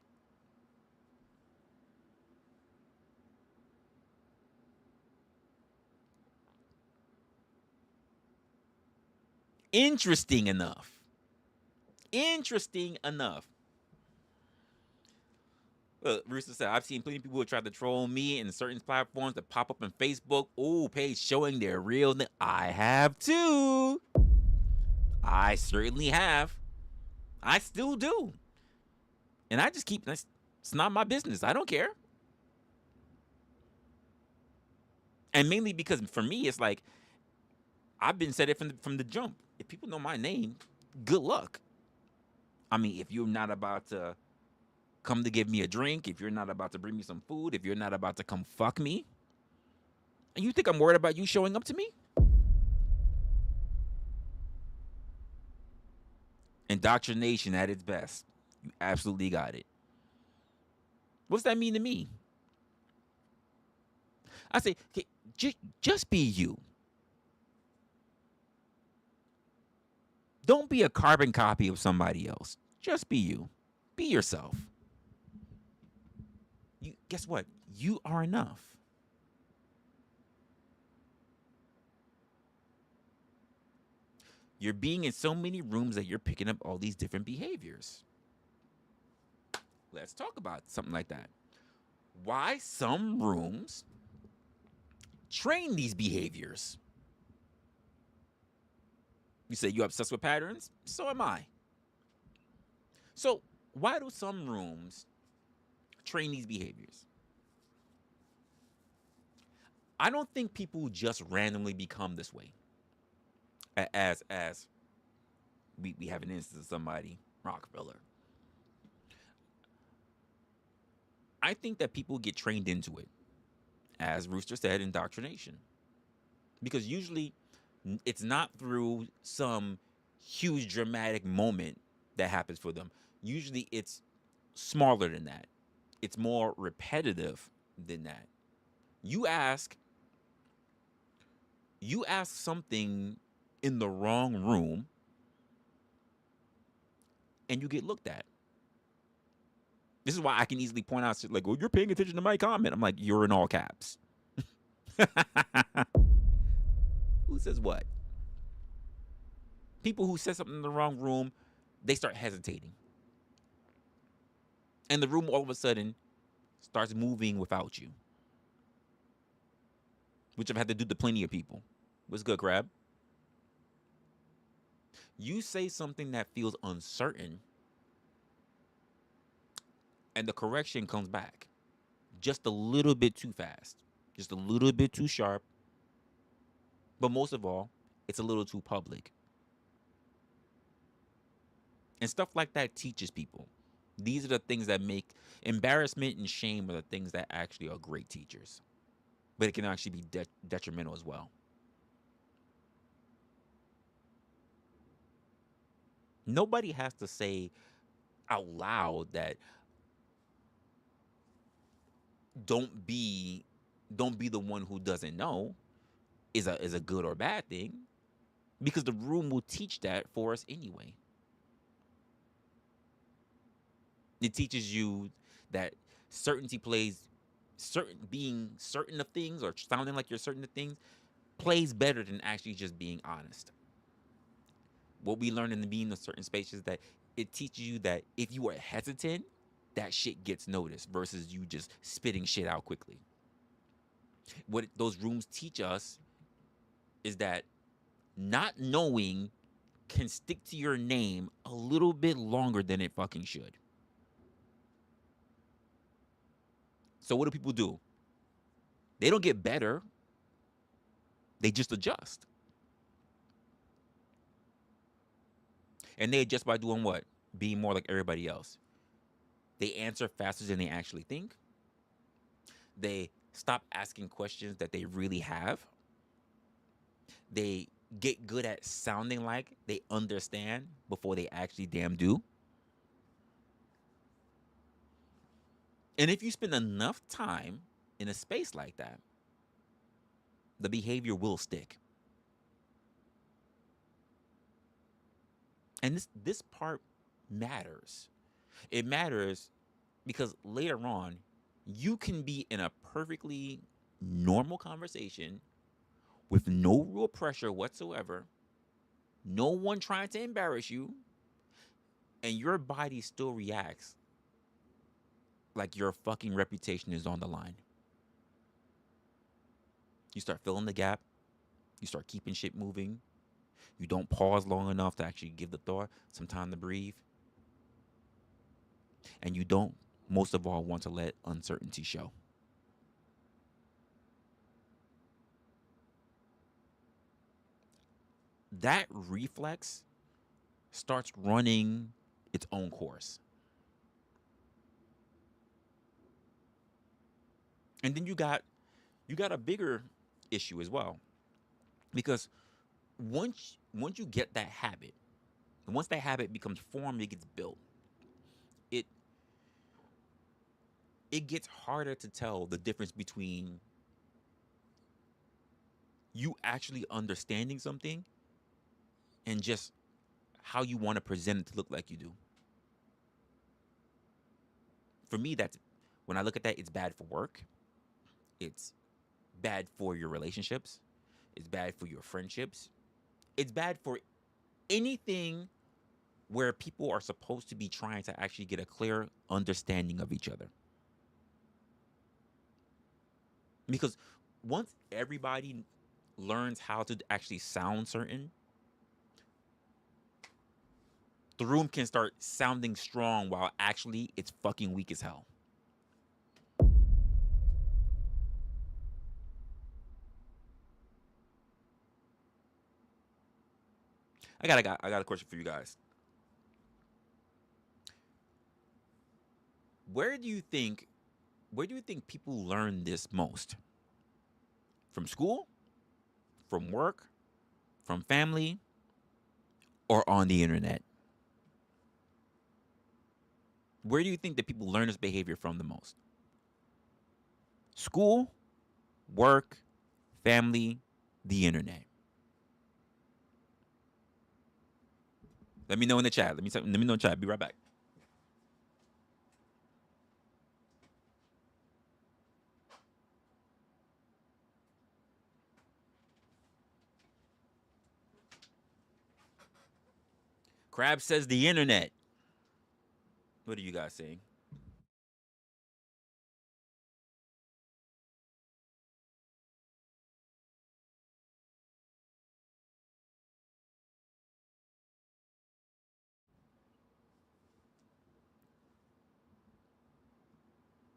Interesting enough. Interesting enough. Look, Rooster said, I've seen plenty of people who try to troll me in certain platforms that pop up on Facebook. Ooh, page showing their real name. I have too. I certainly have. I still do. And I just keep, it's not my business. I don't care. And mainly because for me, it's like, I've been said it from the jump. If people know my name, good luck. I mean, if you're not about to come to give me a drink, if you're not about to bring me some food, if you're not about to come fuck me, and you think I'm worried about you showing up to me? Indoctrination at its best. You absolutely got it. What's that mean to me? I say, okay, just be you. Don't be a carbon copy of somebody else. Just be you. Be yourself. You guess what? You are enough. You're being in so many rooms that you're picking up all these different behaviors. Let's talk about something like that. Why some rooms train these behaviors? You say you're obsessed with patterns? So am I. So, why do some rooms train these behaviors? I don't think people just randomly become this way. As we have an instance of somebody, Rockefeller. I think that people get trained into it, as Rooster said, indoctrination. Because usually it's not through some huge dramatic moment that happens for them. Usually it's smaller than that. It's more repetitive than that. You ask something in the wrong room and you get looked at. This is why I can easily point out like, "Oh, you're paying attention to my comment." I'm like, "You're in all caps." Who says what? People who said something in the wrong room, they start hesitating. And the room all of a sudden starts moving without you. Which I've had to do to plenty of people. What's good, Crab? You say something that feels uncertain, and the correction comes back just a little bit too fast, just a little bit too sharp. But most of all, it's a little too public. And stuff like that teaches people. These are the things that make embarrassment and shame are the things that actually are great teachers. But it can actually be detrimental as well. Nobody has to say out loud that don't be the one who doesn't know is a good or bad thing, because the room will teach that for us anyway. It teaches you that certainty plays being certain of things or sounding like you're certain of things plays better than actually just being honest. What we learn in being in certain spaces that it teaches you that if you are hesitant, that shit gets noticed versus you just spitting shit out quickly. What those rooms teach us is that not knowing can stick to your name a little bit longer than it fucking should. So what do people do? They don't get better. They just adjust. And they adjust by doing what? Being more like everybody else. They answer faster than they actually think. They stop asking questions that they really have. They get good at sounding like they understand before they actually damn do. And if you spend enough time in a space like that, the behavior will stick. And this part matters. It matters because later on, you can be in a perfectly normal conversation with no real pressure whatsoever, no one trying to embarrass you, and your body still reacts like your fucking reputation is on the line. You start filling the gap. You start keeping shit moving. You don't pause long enough to actually give the thought some time to breathe. And you don't, most of all, want to let uncertainty show. That reflex starts running its own course. And then you got a bigger issue as well, because once you get that habit, and once that habit becomes formed, it gets built. It it gets harder to tell the difference between you actually understanding something and just how you want to present it to look like you do. For me, that's when I look at that, it's bad for work. It's bad for your relationships. It's bad for your friendships. It's bad for anything where people are supposed to be trying to actually get a clear understanding of each other. Because once everybody learns how to actually sound certain, the room can start sounding strong while actually it's fucking weak as hell. I got a question for you guys. Where do you think where do you think people learn this most? From school, from work, from family, or on the internet? Where do you think that people learn this behavior from the most? School, work, family, the internet. Let me know in the chat. Let me know in the chat. Be right back. Crab says the internet. What are you guys saying?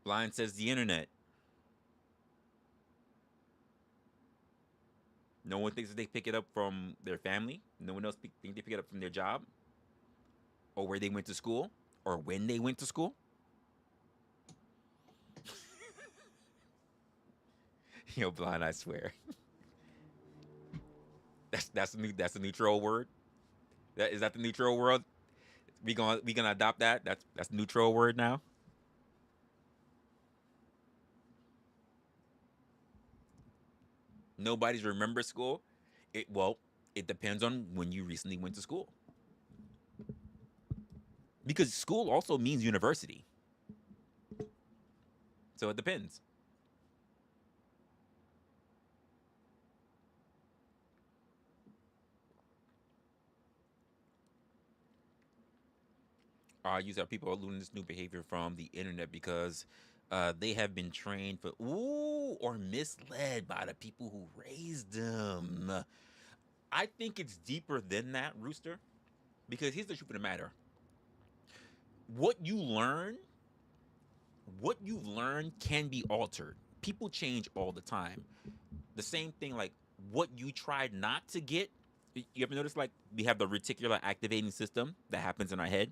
Blind says the internet. No one thinks that they pick it up from their family. No one else think they pick it up from their job, or where they went to school, or when they went to school. Yo, blind, I swear. That's a new troll word. That the new troll word? We gonna adopt that. That's the new troll word now. Nobody's remember school. It depends on when you recently went to school, because school also means university. So it depends. Use our people are learning this new behavior from the internet because they have been trained for or misled by the people who raised them. I think it's deeper than that, Rooster. Because here's the truth of the matter: what you learn, what you learn can be altered. People change all the time. The same thing, like what you tried not to get. You ever notice, like, we have the reticular activating system that happens in our head?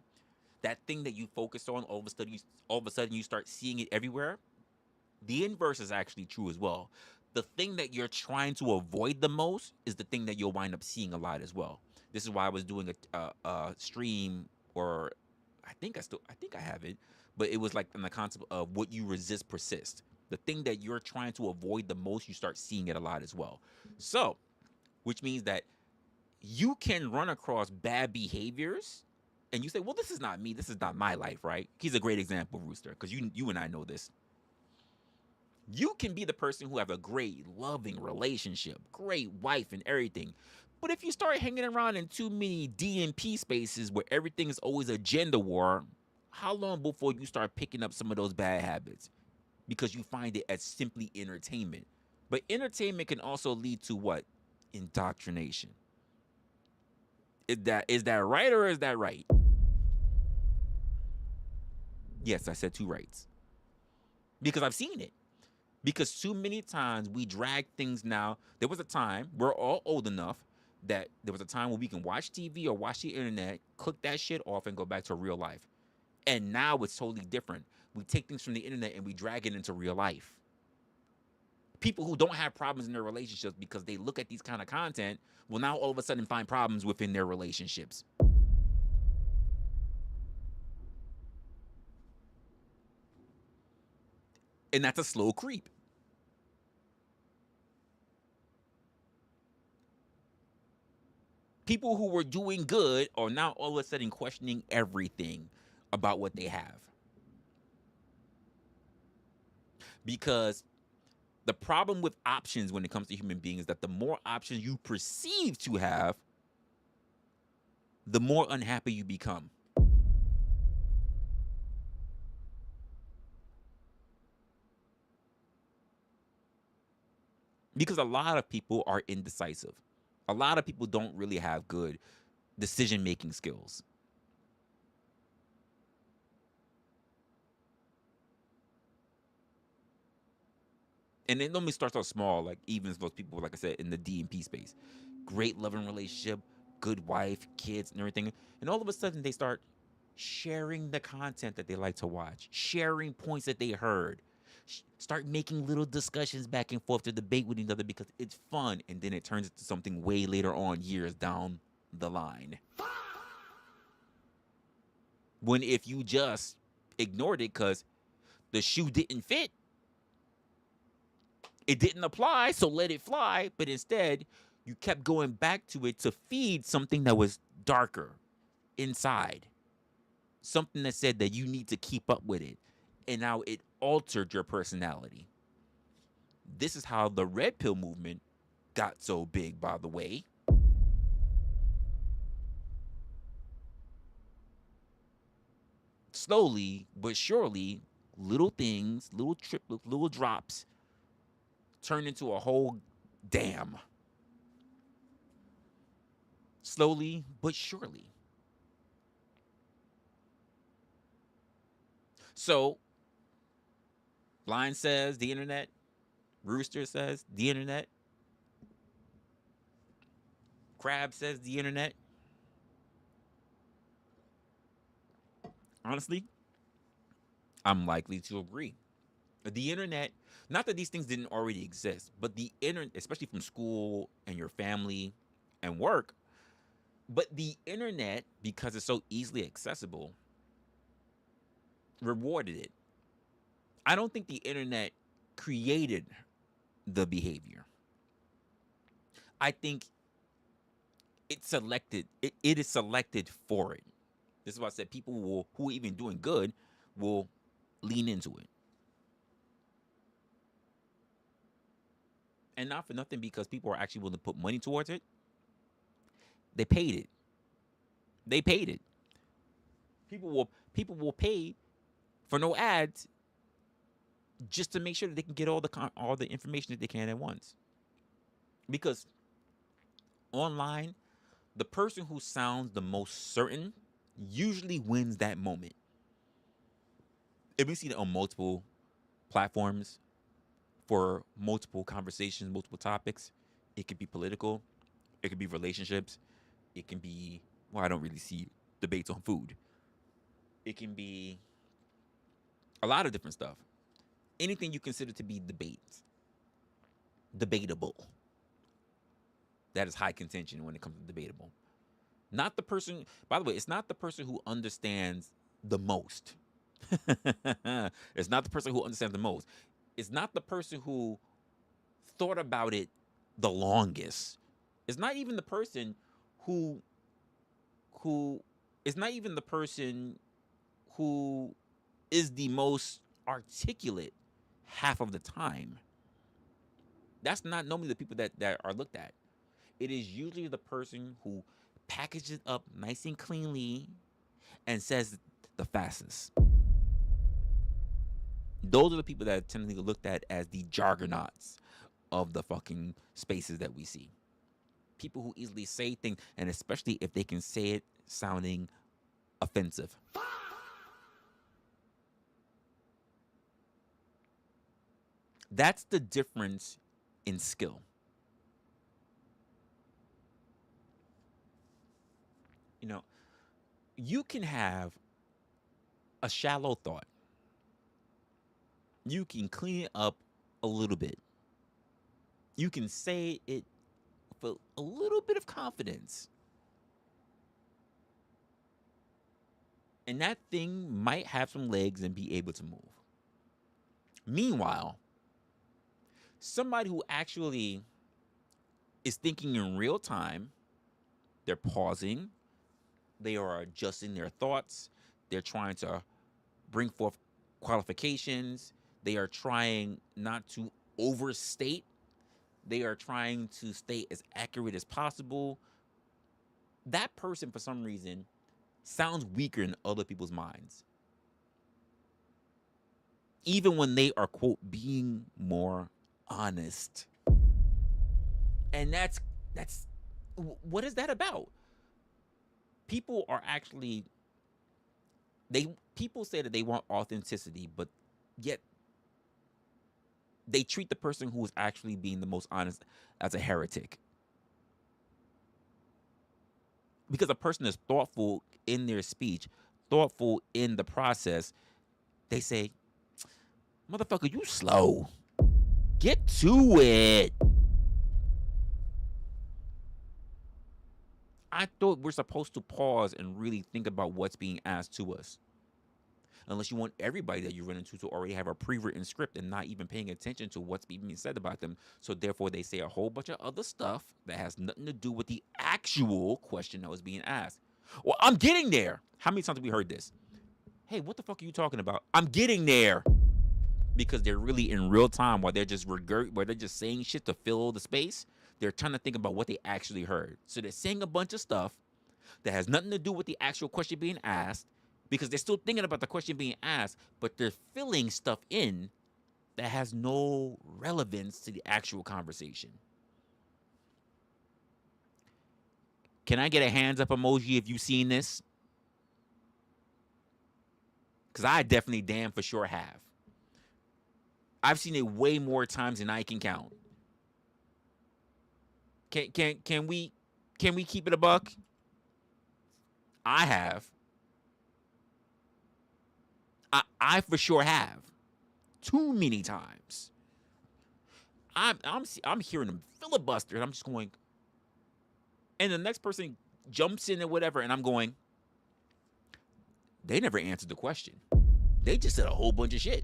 That thing that you focus on, all of a sudden you start seeing it everywhere. The inverse is actually true as well. The thing that you're trying to avoid the most is the thing that you'll wind up seeing a lot as well. This is why I was doing a stream, or I think I have it, but it was like in the concept of what you resist persists. The thing that you're trying to avoid the most, you start seeing it a lot as well. So, which means that you can run across bad behaviors and you say, well, this is not me. This is not my life, right? He's a great example, Rooster, because you and I know this. You can be the person who have a great, loving relationship, great wife and everything. But if you start hanging around in too many DMP spaces where everything is always a gender war, how long before you start picking up some of those bad habits? Because you find it as simply entertainment. But entertainment can also lead to what? Indoctrination. Is that right, or is that right? Yes, I said two rights. Because I've seen it. Because too many times we drag things now. There was a time, we're all old enough, that there was a time when we can watch TV or watch the internet, click that shit off, and go back to real life. And now it's totally different. We take things from the internet and we drag it into real life. People who don't have problems in their relationships because they look at these kind of content will now all of a sudden find problems within their relationships. And that's a slow creep. People who were doing good are now all of a sudden questioning everything about what they have. Because the problem with options when it comes to human beings is that the more options you perceive to have, the more unhappy you become. Because a lot of people are indecisive. A lot of people don't really have good decision making skills. And it normally starts out small, like even those people, like I said, in the D&P space. Great loving relationship, good wife, kids, and everything. And all of a sudden they start sharing the content that they like to watch, sharing points that they heard. Start making little discussions back and forth to debate with each other because it's fun. And then it turns into something way later on, years down the line. When if you just ignored it because the shoe didn't fit, it didn't apply, so let it fly. But instead, you kept going back to it to feed something that was darker inside. Something that said that you need to keep up with it. And now it altered your personality. This is how the red pill movement got so big, by the way. Slowly but surely, little things, little drops turn into a whole dam. Slowly but surely. So, Blind says the internet, Rooster says the internet, Crab says the internet. Honestly, I'm likely to agree. The internet, not that these things didn't already exist, but the internet, especially from school and your family and work, but the internet, because it's so easily accessible, rewarded it. I don't think the internet created the behavior. I think it is selected for it. This is why I said people who are even doing good will lean into it. And not for nothing because people are actually willing to put money towards it. They paid it. They paid it. People will pay for no ads just to make sure that they can get all the information that they can at once. Because online, the person who sounds the most certain usually wins that moment. If we see it on multiple platforms for multiple conversations, multiple topics, it could be political, it could be relationships, it can be, well, I don't really see debates on food. It can be a lot of different stuff. Anything you consider to be debatable. That is high contention when it comes to debatable. Not the person, by the way, it's not the person who understands the most. It's not the person who understands the most. It's not the person who thought about it the longest. It's not even the person who who it's not even the person who is the most articulate half of the time. That's not normally the people that are looked at. It is usually the person who packages it up nice and cleanly and says the fastest. Those are the people that tend to be looked at as the jargonauts of the fucking spaces that we see. People who easily say things, and especially if they can say it sounding offensive. That's the difference in skill. You know, you can have a shallow thought. You can clean it up a little bit. You can say it with a little bit of confidence. And that thing might have some legs and be able to move. Meanwhile, somebody who actually is thinking in real time, they're pausing, they are adjusting their thoughts, they're trying to bring forth qualifications, they are trying not to overstate, they are trying to stay as accurate as possible. That person, for some reason, sounds weaker in other people's minds. Even when they are, quote, being more honest. And that's what is that about? People are actually they people say that they want authenticity, but yet they treat the person who is actually being the most honest as a heretic. Because a person is thoughtful in their speech, thoughtful in the process, they say, "Motherfucker, you slow. Get to it." I thought we're supposed to pause and really think about what's being asked to us. Unless you want everybody that you run into to already have a pre-written script and not even paying attention to what's being said about them. So therefore they say a whole bunch of other stuff that has nothing to do with the actual question that was being asked. Well, I'm getting there. How many times have we heard this? Hey, what the fuck are you talking about? I'm getting there. Because they're really in real time while they're just while they're just saying shit to fill the space. They're trying to think about what they actually heard. So they're saying a bunch of stuff that has nothing to do with the actual question being asked because they're still thinking about the question being asked, but they're filling stuff in that has no relevance to the actual conversation. Can I get a hands up emoji if you've seen this? Because I definitely damn for sure have. I've seen it way more times than I can count. Can we keep it a buck? I have. I for sure have. Too many times. I'm hearing them filibuster, and I'm just going. And the next person jumps in or whatever, and I'm going. They never answered the question. They just said a whole bunch of shit.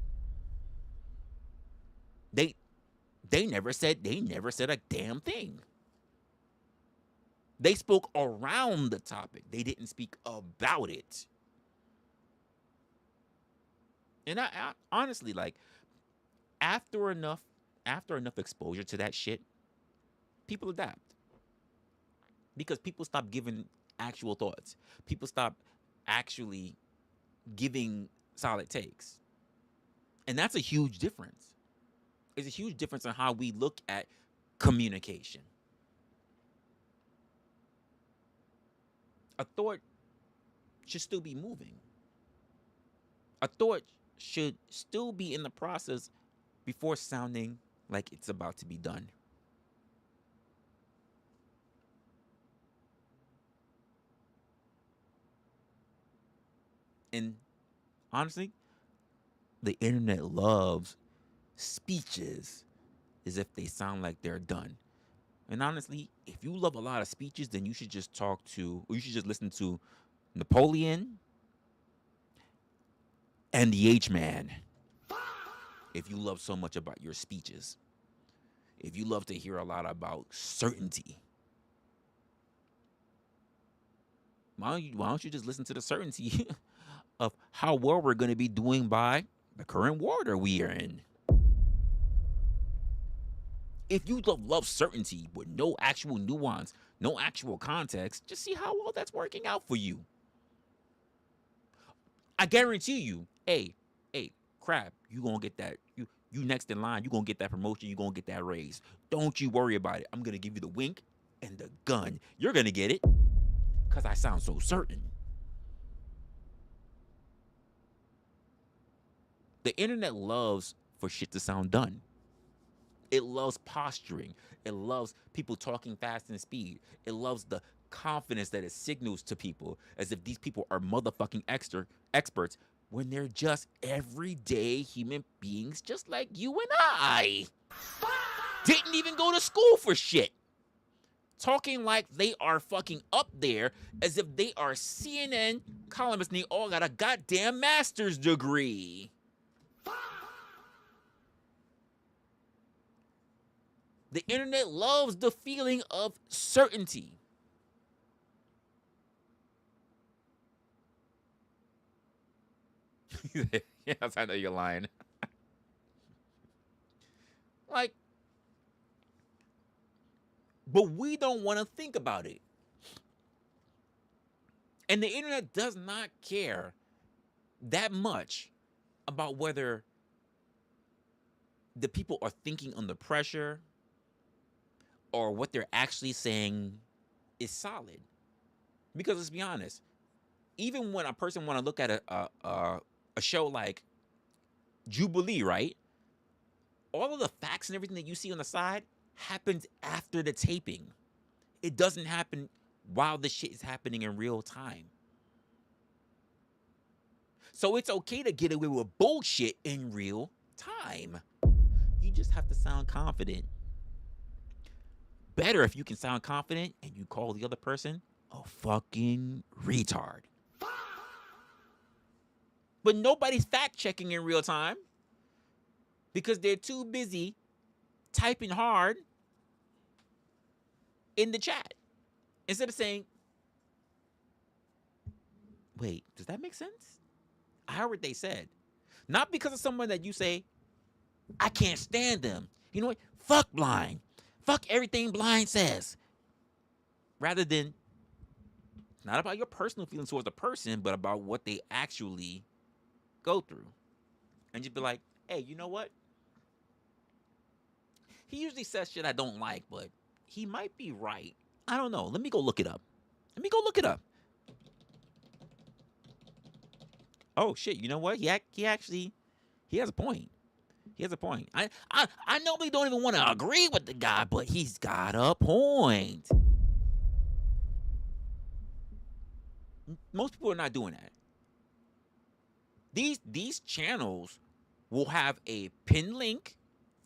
They never said a damn thing. They spoke around the topic. They didn't speak about it. And I honestly, like, after enough exposure to that shit, people adapt. Because people stop giving actual thoughts. People stop actually giving solid takes. And that's a huge difference. It's a huge difference in how we look at communication. A thought should still be moving. A thought should still be in the process before sounding like it's about to be done. And honestly, the internet loves speeches as if they sound like they're done. And honestly, if you love a lot of speeches, then you should just listen to Napoleon and the H-Man. If you love so much about your speeches, if you love to hear a lot about certainty, why don't you just listen to the certainty of how well we're going to be doing by the current war that we are in? If you love certainty with no actual nuance, no actual context, just see how well that's working out for you. I guarantee you, hey, crap, you gonna get that. You next in line, you gonna get that promotion, you gonna get that raise. Don't you worry about it. I'm gonna give you the wink and the gun. You're gonna get it. Cause I sound so certain. The internet loves for shit to sound done. It loves posturing. It loves people talking fast and speed. It loves the confidence that it signals to people as if these people are motherfucking experts when they're just everyday human beings just like you and I. didn't even go to school for shit. Talking like they are fucking up there as if they are CNN columnists and they all got a goddamn master's degree. The internet loves the feeling of certainty. Yes, I know you're lying. Like, but we don't want to think about it. And the internet does not care that much about whether the people are thinking under pressure or what they're actually saying is solid. Because let's be honest, even when a person want to look at a show like Jubilee, right? All of the facts and everything that you see on the side happens after the taping. It doesn't happen while the shit is happening in real time. So it's okay to get away with bullshit in real time. You just have to sound confident. Better if you can sound confident and you call the other person a fucking retard. But nobody's fact checking in real time because they're too busy typing hard in the chat instead of saying, wait, does that make sense? I heard what they said. Not because of someone that you say, I can't stand them. You know what? Fuck Blind. Fuck everything Blind says. Rather than, it's not about your personal feelings towards the person, but about what they actually go through. And just be like, hey, you know what? He usually says shit I don't like, but he might be right. I don't know. Let me go look it up. Oh shit! You know what? He actually has a point. He has a point. I normally don't even want to agree with the guy, but he's got a point. Most people are not doing that. These channels will have a pin link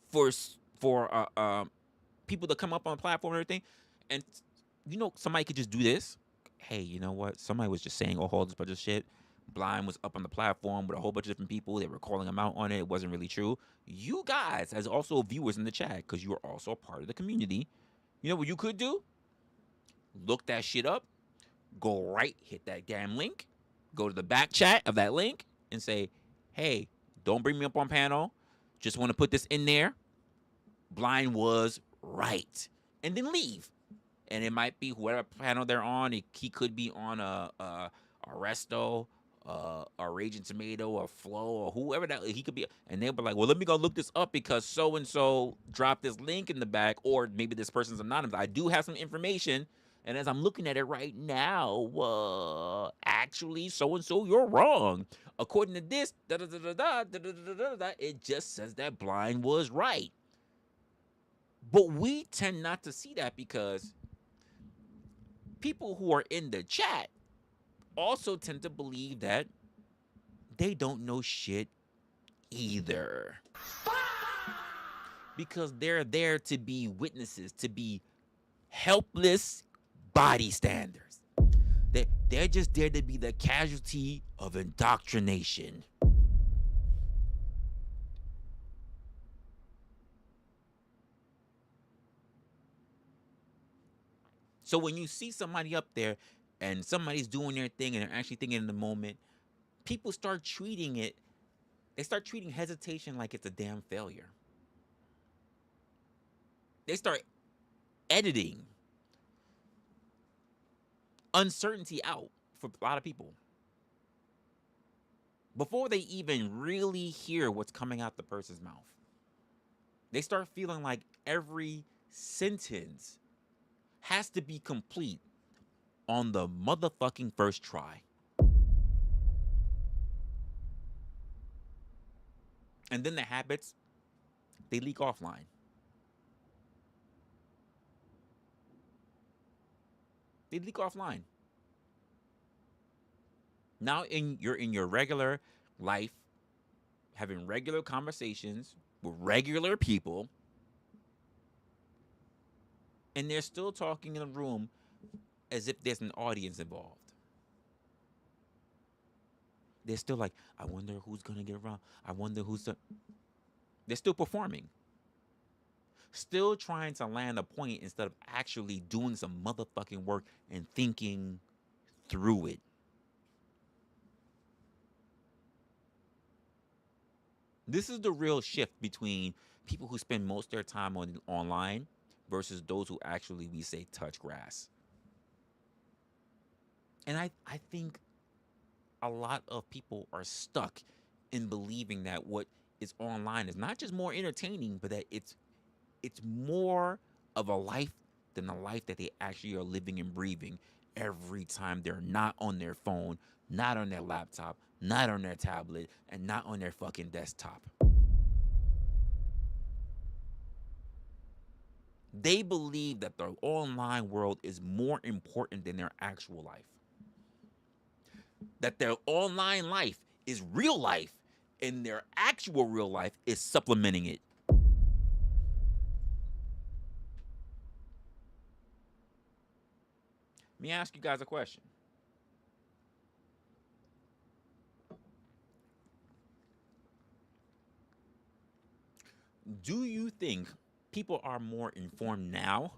for people to come up on the platform and everything, and somebody could just do this. Hey, you know what? Somebody was just saying whole this bunch of shit. Blind was up on the platform with a whole bunch of different people. They were calling him out on it. It wasn't really true. You guys, as also viewers in the chat, because you are also a part of the community, you know what you could do? Look that shit up. Go right, hit that damn link. Go to the back chat of that link and say, hey, don't bring me up on panel. Just want to put this in there. Blind was right. And then leave. And it might be whoever panel they're on. He could be on a Resto, a Raging Tomato, or Flow, or whoever that he could be. And they'll be like, well, let me go look this up because so-and-so dropped this link in the back, or maybe this person's anonymous. I do have some information. And as I'm looking at it right now, actually, so-and-so, you're wrong. According to this, it just says that Blind was right. But we tend not to see that because people who are in the chat also tend to believe that they don't know shit either. Because they're there to be witnesses, to be helpless bystanders. They're just there to be the casualty of indoctrination. So when you see somebody up there and somebody's doing their thing and they're actually thinking in the moment, people start treating hesitation like it's a damn failure. They start editing uncertainty out for a lot of people before they even really hear what's coming out the person's mouth. They start feeling like every sentence has to be complete on the motherfucking first try. And then the habits, they leak offline. They leak offline. Now you're in your regular life, having regular conversations with regular people, And they're still talking in a room as if there's an audience involved. They're still like, I wonder who's going to get around. I wonder who's the... They're still performing. Still trying to land a point instead of actually doing some motherfucking work and thinking through it. This is the real shift between people who spend most of their time online versus those who actually, we say, touch grass. And I think a lot of people are stuck in believing that what is online is not just more entertaining, but that it's more of a life than the life that they actually are living and breathing every time they're not on their phone, not on their laptop, not on their tablet, and not on their fucking desktop. They believe that the online world is more important than their actual life. That their online life is real life and their actual real life is supplementing it. Let me ask you guys a question. Do you think people are more informed now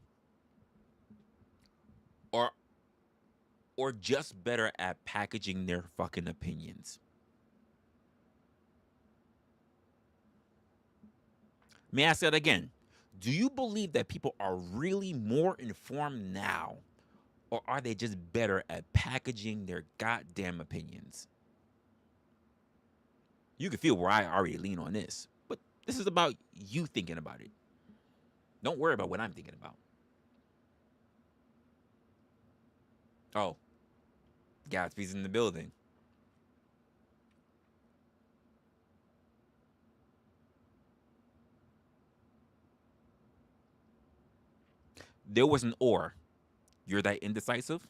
or just better at packaging their fucking opinions? Let me ask that again. Do you believe that people are really more informed now, or are they just better at packaging their goddamn opinions? You can feel where I already lean on this, but this is about you thinking about it. Don't worry about what I'm thinking about. Oh, Gatsby's in the building. There was an or. You're that indecisive?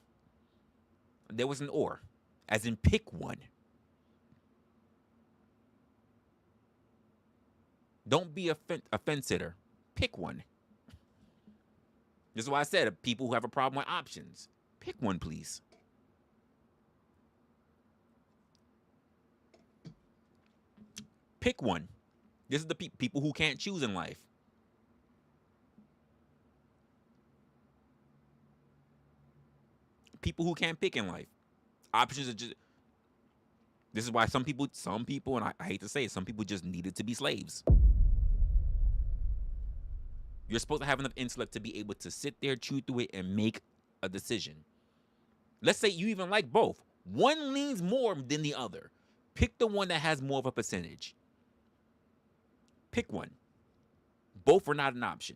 There was an or. As in pick one. Don't be a fence sitter. Pick one. This is why I said people who have a problem with options. Pick one, please. Pick one. This is the people who can't choose in life. People who can't pick in life. Options are just... This is why some people, and I hate to say it, some people just needed to be slaves. You're supposed to have enough intellect to be able to sit there, chew through it, and make a decision. Let's say you even like both. One leans more than the other. Pick the one that has more of a percentage. Pick one. Both are not an option.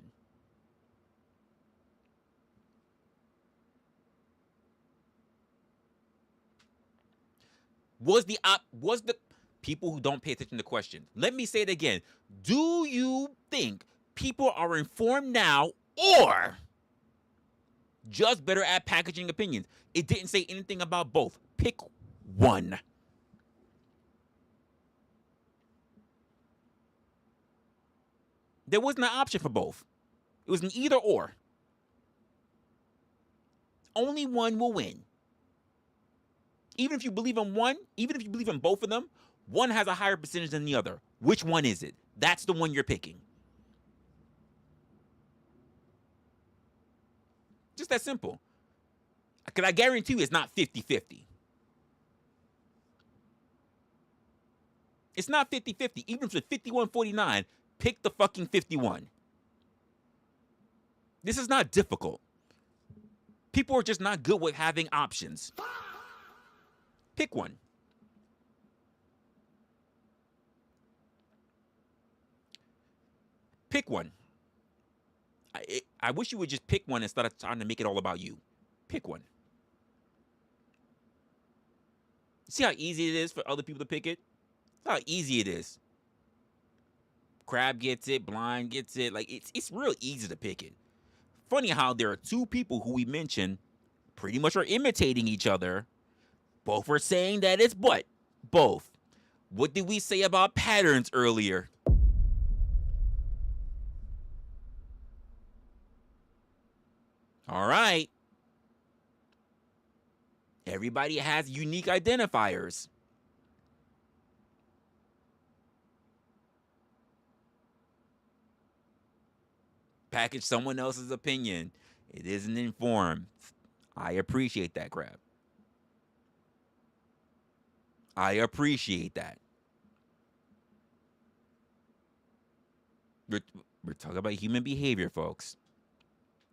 Was the people who don't pay attention to questions. Let me say it again. Do you think people are informed now or just better at packaging opinions? It didn't say anything about both. Pick one. There wasn't an option for both. It was an either or. Only one will win. Even if you believe in one, even if you believe in both of them, one has a higher percentage than the other. Which one is it? That's the one you're picking. Just that simple. Because I guarantee you it's not 50-50. It's not 50-50. Even if it's 51-49, pick the fucking 51. This is not difficult. People are just not good with having options. Pick one. Pick one. I wish you would just pick one instead of trying to make it all about you. Pick one. See how easy it is for other people to pick it? How easy it is. Crab gets it, Blind gets it. Like it's real easy to pick it. Funny how there are two people who we mentioned pretty much are imitating each other. Both are saying that it's but. Both. What did we say about patterns earlier? All right. Everybody has unique identifiers. Package someone else's opinion. It isn't informed. I appreciate that crap. I appreciate that. We're, we're talking about human behavior, folks.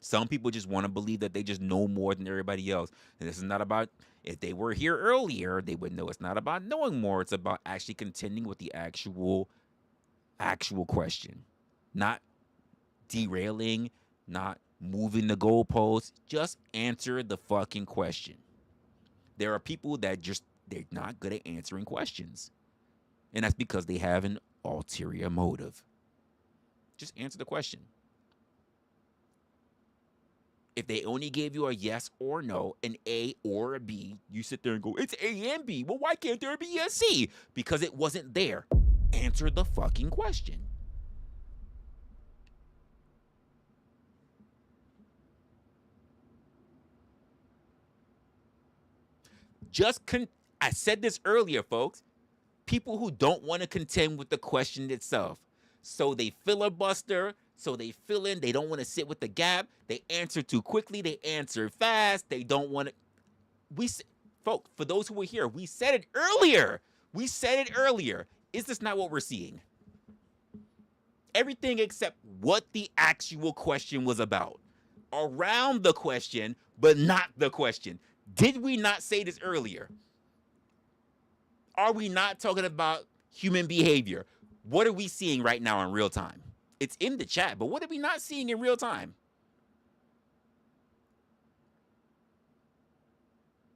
Some people just want to believe that they just know more than everybody else. And this is not about, if they were here earlier, they would know it's not about knowing more. It's about actually contending with the actual question. Not derailing, not moving the goalposts. Just answer the fucking question. There are people that they're not good at answering questions. And that's because they have an ulterior motive. Just answer the question. If they only gave you a yes or no, an A or a B, you sit there and go, it's A and B. Well, why can't there be a C? Because it wasn't there. Answer the fucking question. I said this earlier, folks. People who don't want to contend with the question itself. So they filibuster, so they fill in, they don't want to sit with the gap, they answer too quickly, they answer fast, they don't want to. Folks, for those who were here, we said it earlier. Is this not what we're seeing? Everything except what the actual question was about. Around the question, but not the question. Did we not say this earlier? Are we not talking about human behavior? What are we seeing right now in real time? It's in the chat, but what are we not seeing in real time?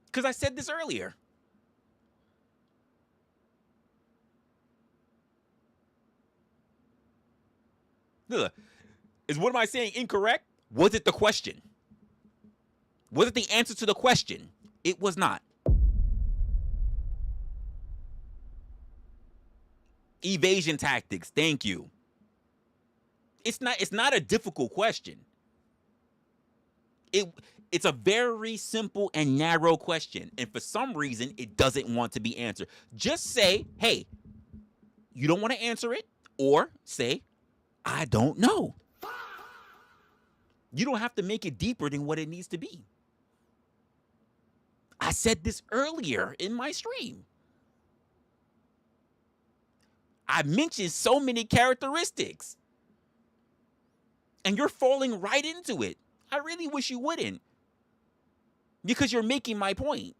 Because I said this earlier. Is what am I saying incorrect? Was it the question? Was it the answer to the question? It was not. Evasion tactics. Thank you. It's not a difficult question. It's a very simple and narrow question, and for some reason it doesn't want to be answered. Just say, "Hey, you don't want to answer it," or say, "I don't know." You don't have to make it deeper than what it needs to be. I said this earlier in my stream. I mentioned so many characteristics, and you're falling right into it. I really wish you wouldn't, because you're making my point.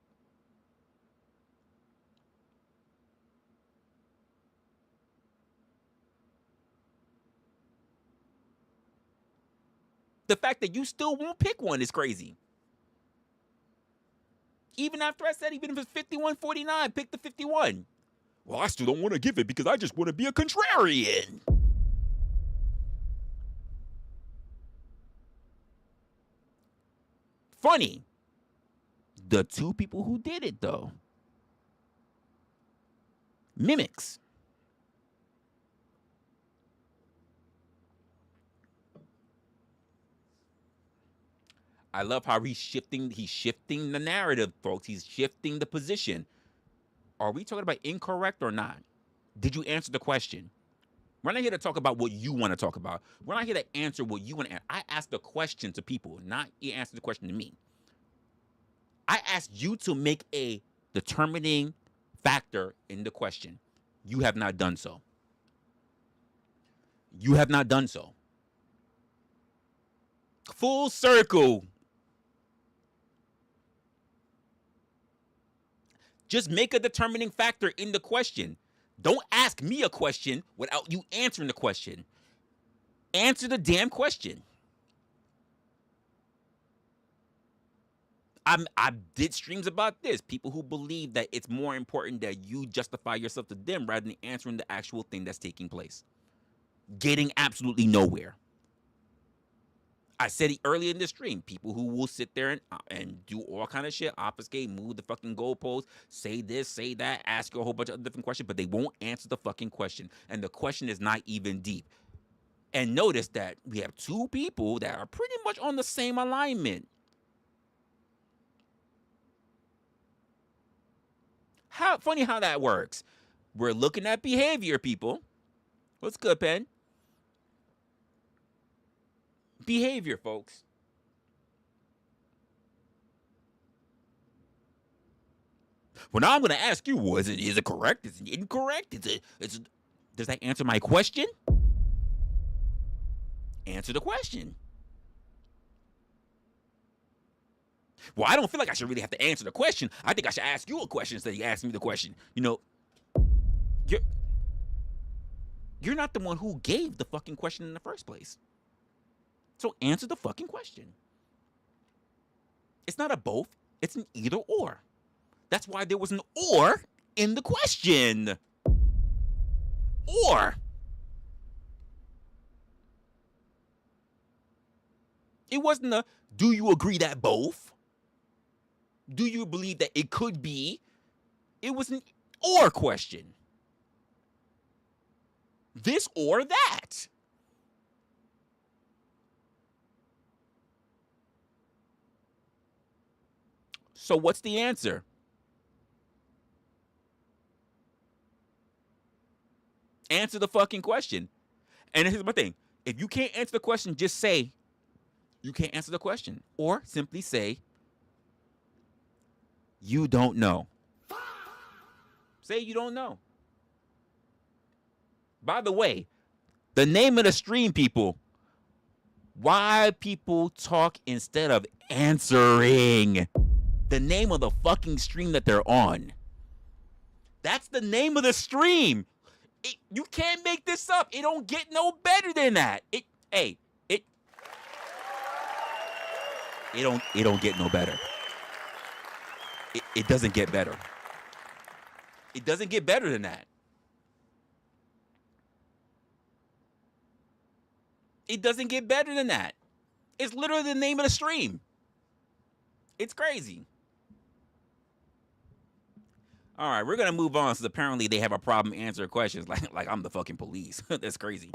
The fact that you still won't pick one is crazy. Even after I said, even if it's 51-49, pick the 51. Well, I still don't want to give it because I just want to be a contrarian. Funny. The two people who did it, though, mimics. I love how he's shifting the narrative, folks. He's shifting the position. Are we talking about incorrect or not? Did you answer the question? We're not here to talk about what you want to talk about. We're not here to answer what you want to answer. I asked the question to people, not you answer the question to me. I asked you to make a determining factor in the question. You have not done so. You have not done so. Full circle. Just make a determining factor in the question. Don't ask me a question without you answering the question. Answer the damn question. I did streams about this. People who believe that it's more important that you justify yourself to them rather than answering the actual thing that's taking place. Getting absolutely nowhere. I said it earlier in the stream. People who will sit there and do all kind of shit, obfuscate, move the fucking goalposts, say this, say that, ask you a whole bunch of different questions, but they won't answer the fucking question. And the question is not even deep. And notice that we have two people that are pretty much on the same alignment. How funny how that works. We're looking at behavior, people. What's good, Pen? Behavior, folks. Well, now I'm going to ask you: is it correct? Is it incorrect? Does that answer my question? Answer the question. Well, I don't feel like I should really have to answer the question. I think I should ask you a question instead of you asking me the question. You're you're not the one who gave the fucking question in the first place. So answer the fucking question. It's not a both, it's an either or. That's why there was an or in the question. Or. It wasn't a do you agree that both? Do you believe that it could be? It was an or question. This or that. So what's the answer? Answer the fucking question. And here's my thing. If you can't answer the question, just say you can't answer the question. Or simply say you don't know. Say you don't know. By the way, the name of the stream, people. Why people talk instead of answering. The name of the fucking stream that they're on. That's the name of the stream. You can't make this up. It don't get no better than that. It don't get no better. It doesn't get better. It doesn't get better than that. It doesn't get better than that. It's literally the name of the stream. It's crazy. All right, we're gonna move on. Since apparently they have a problem answering questions, like I'm the fucking police. That's crazy.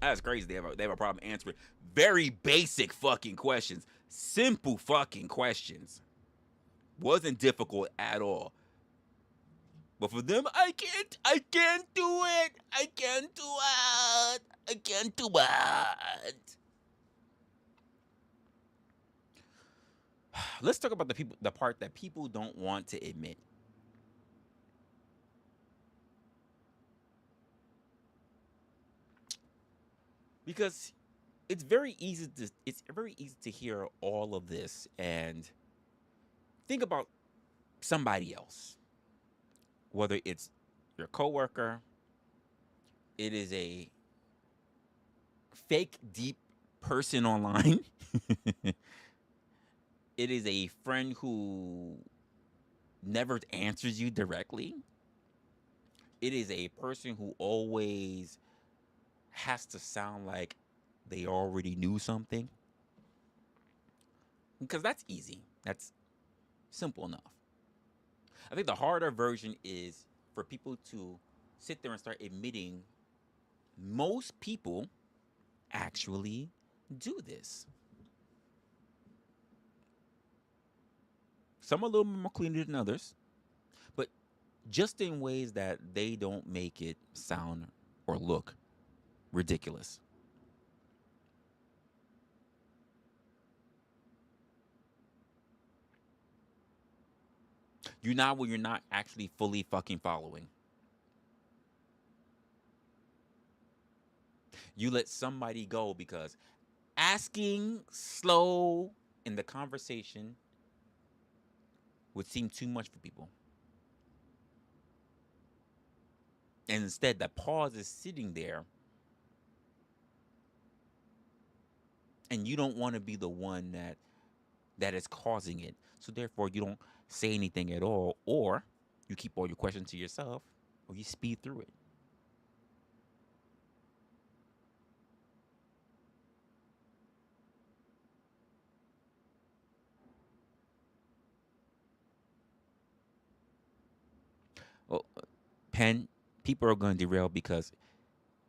That's crazy. They have a problem answering very basic fucking questions, simple fucking questions. Wasn't difficult at all. But for them, I can't do it. I can't do it. I can't do it. Let's talk about the part that people don't want to admit. Because it's very easy to hear all of this and think about somebody else. Whether it's your coworker, it is a fake deep person online. It is a friend who never answers you directly. It is a person who always has to sound like they already knew something. Because that's easy. That's simple enough. I think the harder version is for people to sit there and start admitting most people actually do this. Some are a little more cleaner than others, but just in ways that they don't make it sound or look ridiculous. You're not when you're not actually fully fucking following. You let somebody go because asking slow in the conversation would seem too much for people. And instead, that pause is sitting there, and you don't want to be the one that is causing it. So therefore, you don't say anything at all, or you keep all your questions to yourself, or you speed through it. Well, Pen, people are going to derail because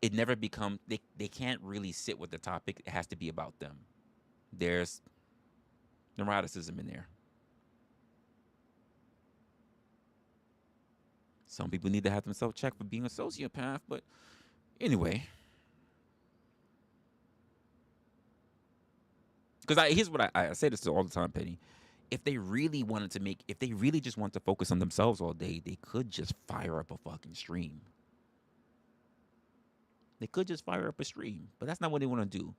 it never becomes they can't really sit with the topic. It has to be about them. There's neuroticism in there. Some people need to have themselves checked for being a sociopath, but anyway. Because here's what I say this all the time, Penny. If they really wanted to if they really just want to focus on themselves all day, they could just fire up a fucking stream. They could just fire up a stream, but that's not what they want to do.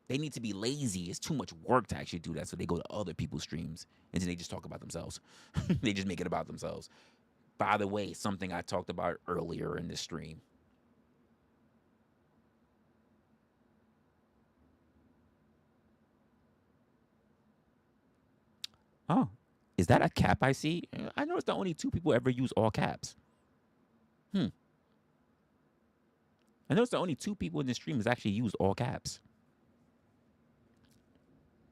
They need to be lazy. It's too much work to actually do that, so they go to other people's streams and then they just talk about themselves. They just make it about themselves. By the way, something I talked about earlier in the stream. Oh, is that a cap I see? I noticed that only 2 people ever use all caps. I noticed that only 2 people in the stream has actually used all caps.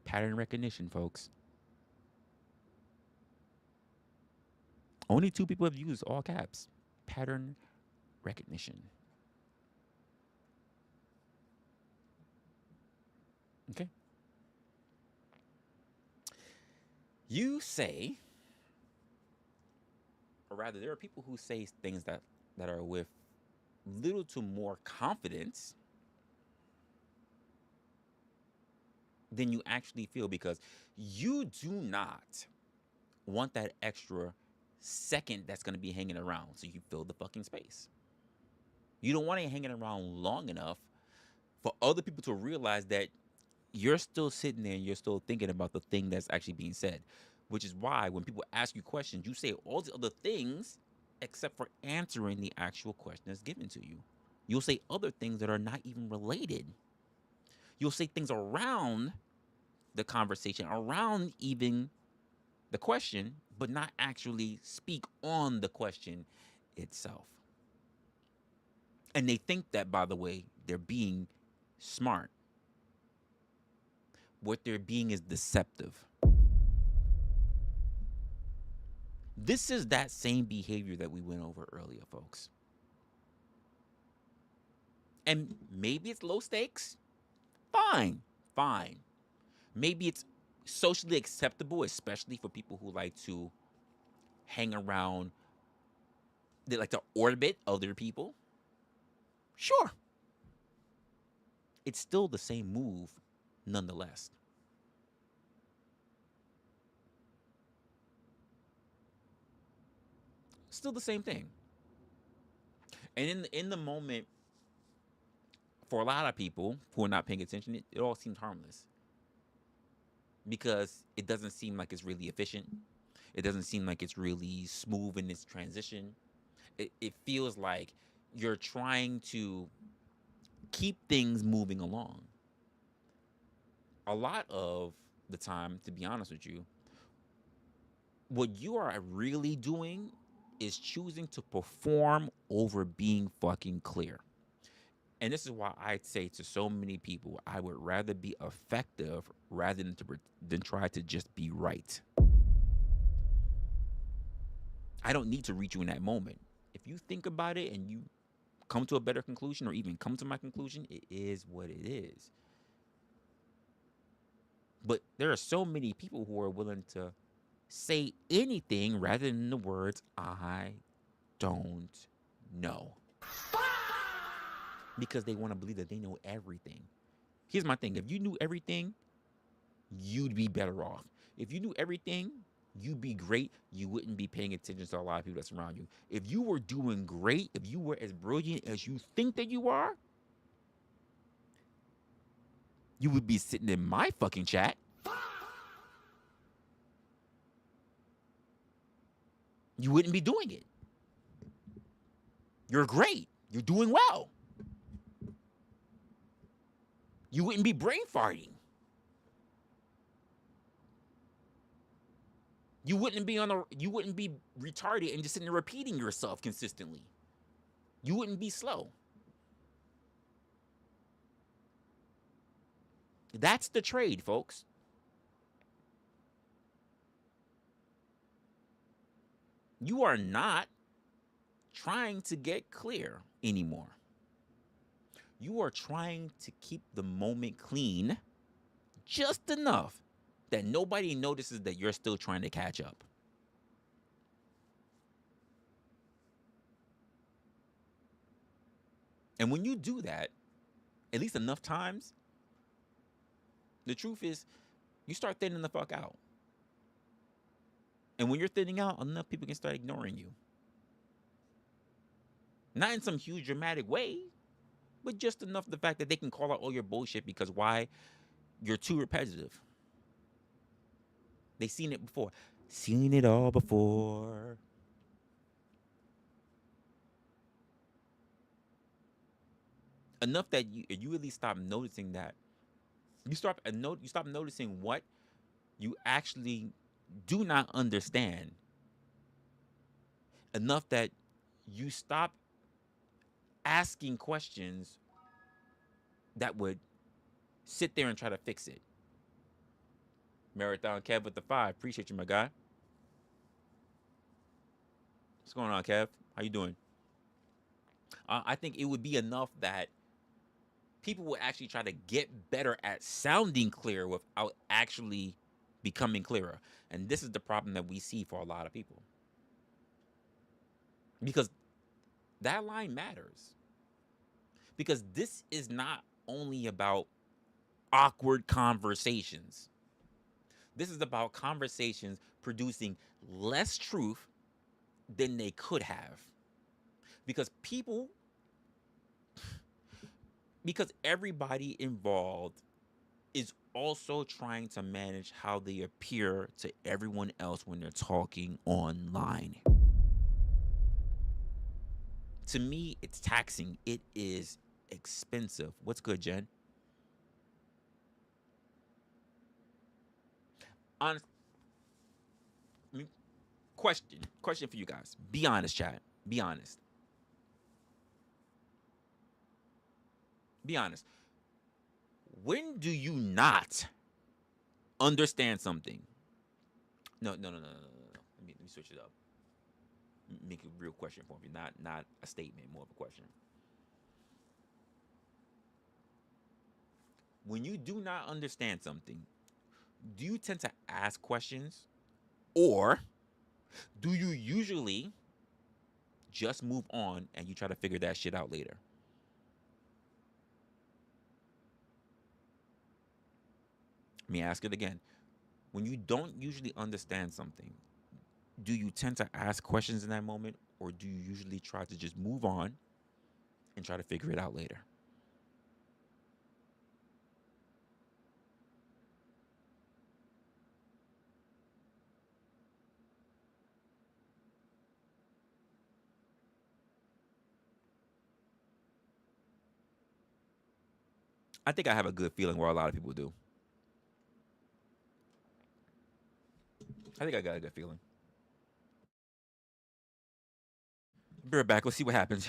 Pattern recognition, folks. Only 2 people have used all caps. Pattern recognition. Okay. You say, or rather, there are people who say things that are with little to more confidence than you actually feel, because you do not want that extra second that's going to be hanging around so you fill the fucking space. You don't want it hanging around long enough for other people to realize that you're still sitting there and you're still thinking about the thing that's actually being said, which is why when people ask you questions, you say all the other things except for answering the actual question that's given to you. You'll say other things that are not even related. You'll say things around the conversation, around even the question, but not actually speak on the question itself. And they think that, by the way, they're being smart. What they're being is deceptive. This is that same behavior that we went over earlier, folks. And maybe it's low stakes. Fine. Fine. Maybe it's socially acceptable, especially for people who like to hang around, they like to orbit other people. Sure. It's still the same move, nonetheless. Still the same thing. And in the moment, for a lot of people who are not paying attention, it all seems harmless because it doesn't seem like it's really efficient. It doesn't seem like it's really smooth in its transition. It feels like you're trying to keep things moving along. A lot of the time, to be honest with you, what you are really doing is choosing to perform over being fucking clear. And this is why I say to so many people, I would rather be effective rather than try to just be right. I don't need to reach you in that moment. If you think about it and you come to a better conclusion or even come to my conclusion, it is what it is. But there are so many people who are willing to say anything rather than the words, I don't know. Because they want to believe that they know everything. Here's my thing. If you knew everything, you'd be better off. If you knew everything, you'd be great. You wouldn't be paying attention to a lot of people that's around you. If you were doing great, if you were as brilliant as you think that you are, you would be sitting in my fucking chat. You wouldn't be doing it. You're great. You're doing well. You wouldn't be brain farting. You wouldn't be retarded and just sitting there repeating yourself consistently. You wouldn't be slow. That's the trade, folks. You are not trying to get clear anymore. You are trying to keep the moment clean just enough that nobody notices that you're still trying to catch up. And when you do that, at least enough times, the truth is you start thinning the fuck out. And when you're thinning out, enough people can start ignoring you. Not in some huge dramatic way, but just enough the fact that they can call out all your bullshit because why? You're too repetitive. They've seen it before. Seen it all before. Enough that you really stop noticing that. You stop noticing what you actually do not understand. Enough that you stop asking questions that would sit there and try to fix it. Marathon Kev with the 5. Appreciate you, my guy. What's going on, Kev? How you doing? I think it would be enough that people would actually try to get better at sounding clear without actually becoming clearer. And this is the problem that we see for a lot of people. Because that line matters. Because this is not only about awkward conversations. This is about conversations producing less truth than they could have. Because everybody involved is also trying to manage how they appear to everyone else when they're talking online. To me, it's taxing. It is expensive. What's good, Jen? Honest, question for you guys. Be honest, chat. Be honest. Be honest. When do you not understand something? No. Let me switch it up. Make a real question for me, not a statement, more of a question. When you do not understand something, do you tend to ask questions, or do you usually just move on and you try to figure that shit out later? Let me ask it again. When you don't usually understand something, do you tend to ask questions in that moment, or do you usually try to just move on and try to figure it out later? I think I have a good feeling where a lot of people do. I think I got a good feeling. Be right back. Let's see what happens.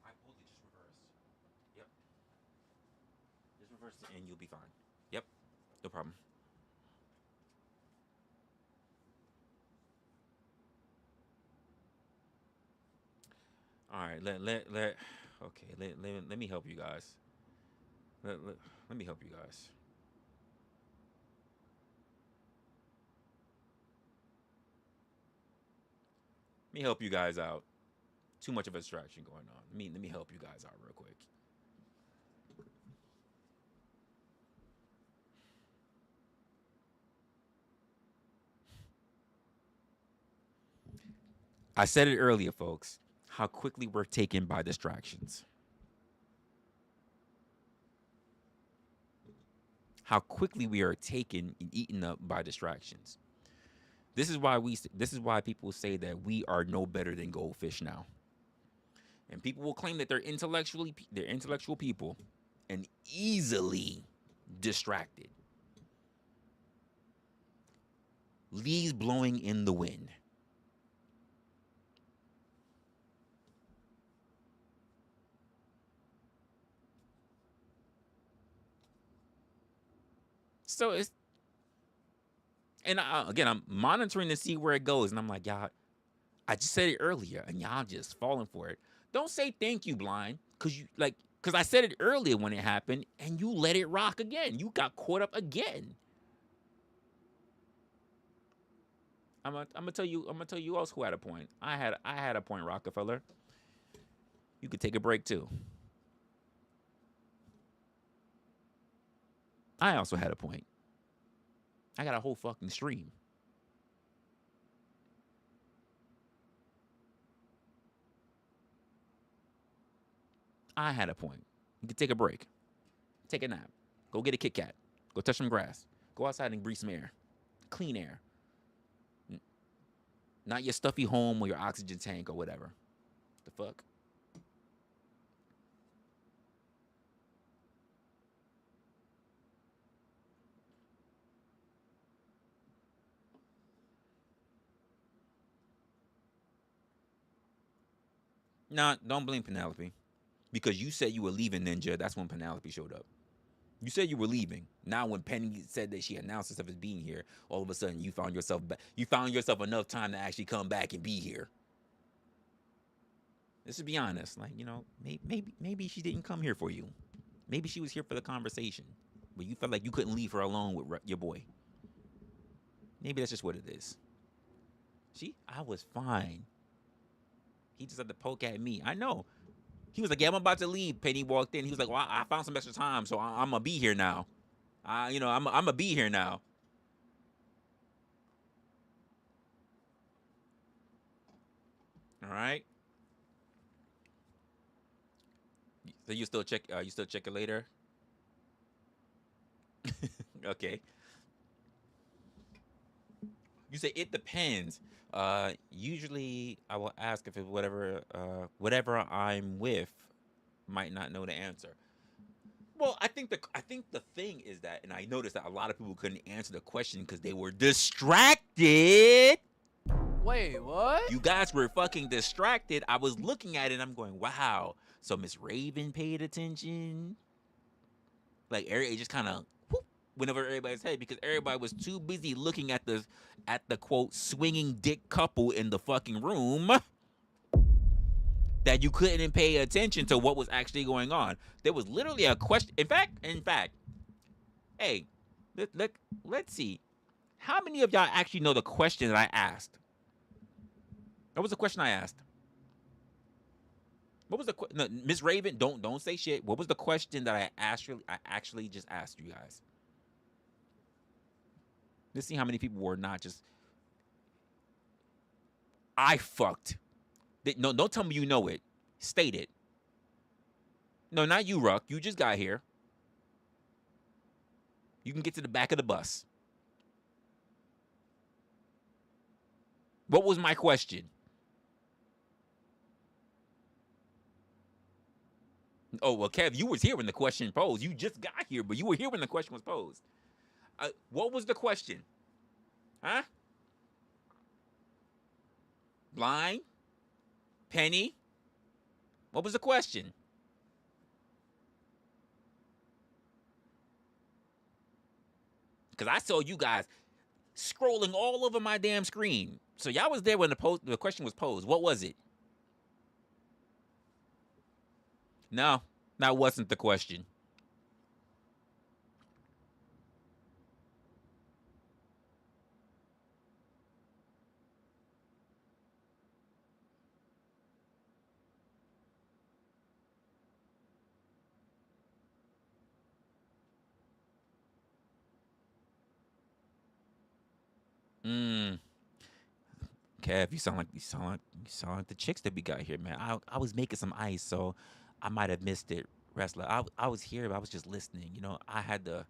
I pulled it just reversed. Yep. Just reverse it and you'll be fine. Yep. No problem. All right. Okay. Let me help you guys. Let me help you guys. Let me help you guys out. Too much of a distraction going on. Let me help you guys out real quick. I said it earlier, folks. How quickly we're taken by distractions. How quickly we are taken and eaten up by distractions. This is why people say that we are no better than goldfish now. And people will claim that they're intellectual people and easily distracted. Leaves blowing in the wind. So it's and again, I'm monitoring to see where it goes, and I'm like, y'all, I just said it earlier, and y'all just falling for it. Don't say thank you, blind, because I said it earlier when it happened, and you let it rock again. You got caught up again. I'm gonna tell you. I'm gonna tell you else who had a point. I had a point, Rockefeller. You could take a break too. I also had a point. I got a whole fucking stream. I had a point. You could take a break. Take a nap. Go get a Kit Kat. Go touch some grass. Go outside and breathe some air. Clean air. Not your stuffy home or your oxygen tank or whatever. The fuck? Nah, don't blame Penelope. Because you said you were leaving Ninja, that's when Penelope showed up. You said you were leaving. Now, when Penny said that she announced herself as being here, all of a sudden you found yourself you found yourself enough time to actually come back and be here. Let's just be honest. Like, maybe she didn't come here for you. Maybe she was here for the conversation, but you felt like you couldn't leave her alone with your boy. Maybe that's just what it is. I was fine. He just had to poke at me. I know. He was like, "Yeah, I'm about to leave." Penny walked in. He was like, "Well, I found some extra time, so I'm gonna be here now. I'm gonna be here now." All right. So you still check? You still check it later? Okay. You say it depends. Usually I will ask if it's whatever I'm with might not know the answer. Well, I think the thing is that, and I noticed that a lot of people couldn't answer the question because they were distracted. Wait, what? You guys were fucking distracted. I was looking at it and I'm going, wow. So Miss Raven paid attention. Like it just kind of went over everybody's head because everybody was too busy looking at the quote swinging dick couple in the fucking room that you couldn't pay attention to what was actually going on. There was literally a question. In fact, hey, let's see. How many of y'all actually know the question that I asked? What was the question I asked? What was the no, Miss Raven? Don't say shit. What was the question that I actually just asked you guys? Let's see how many people were not just I fucked. No, don't tell me you know it. State it. No, not you, Ruck. You just got here. You can get to the back of the bus. What was my question? Oh, well, Kev, you was here when the question posed. You just got here, but you were here when the question was posed. What was the question? Huh? Blind? Penny? What was the question? Because I saw you guys scrolling all over my damn screen. So y'all was there when the question was posed. What was it? No, that wasn't the question. Mm, Kev, you sound like the chicks that we got here, man. I was making some ice, so I might have missed it, wrestler. I was here, but I was just listening. I had to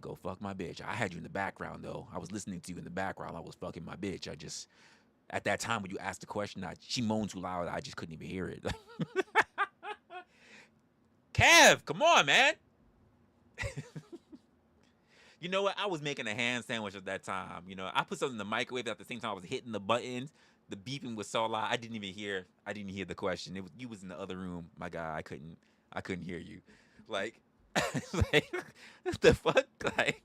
go fuck my bitch. I had you in the background though. I was listening to you in the background. I was fucking my bitch. I just at that time when you asked the question, she moaned too loud. I just couldn't even hear it. Kev, come on, man. You know what? I was making a ham sandwich at that time. I put something in the microwave at the same time I was hitting the buttons. The beeping was so loud. I didn't even hear. I didn't hear the question. You was in the other room, my guy. I couldn't hear you. Like, like what the fuck? Like,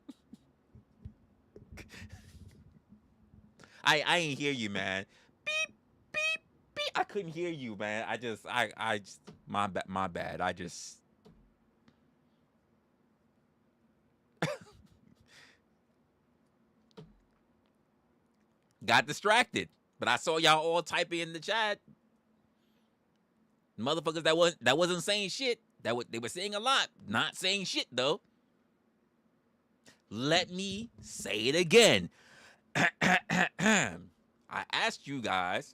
I ain't hear you, man. Beep beep beep. I couldn't hear you, man. I just my bad. I just got distracted. But I saw y'all all typing in the chat. Motherfuckers that wasn't saying shit. They were saying a lot, not saying shit though. Let me say it again. I asked you guys,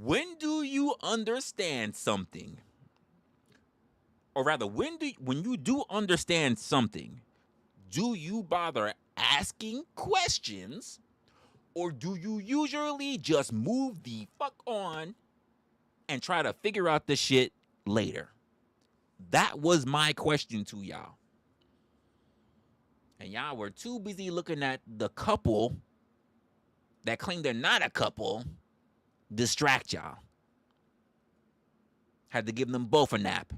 when do you understand something? Or rather, when you do understand something, do you bother asking questions? Or do you usually just move the fuck on and try to figure out the shit later? That was my question to y'all. And y'all were too busy looking at the couple that claim they're not a couple distract y'all. Had to give them both a nap.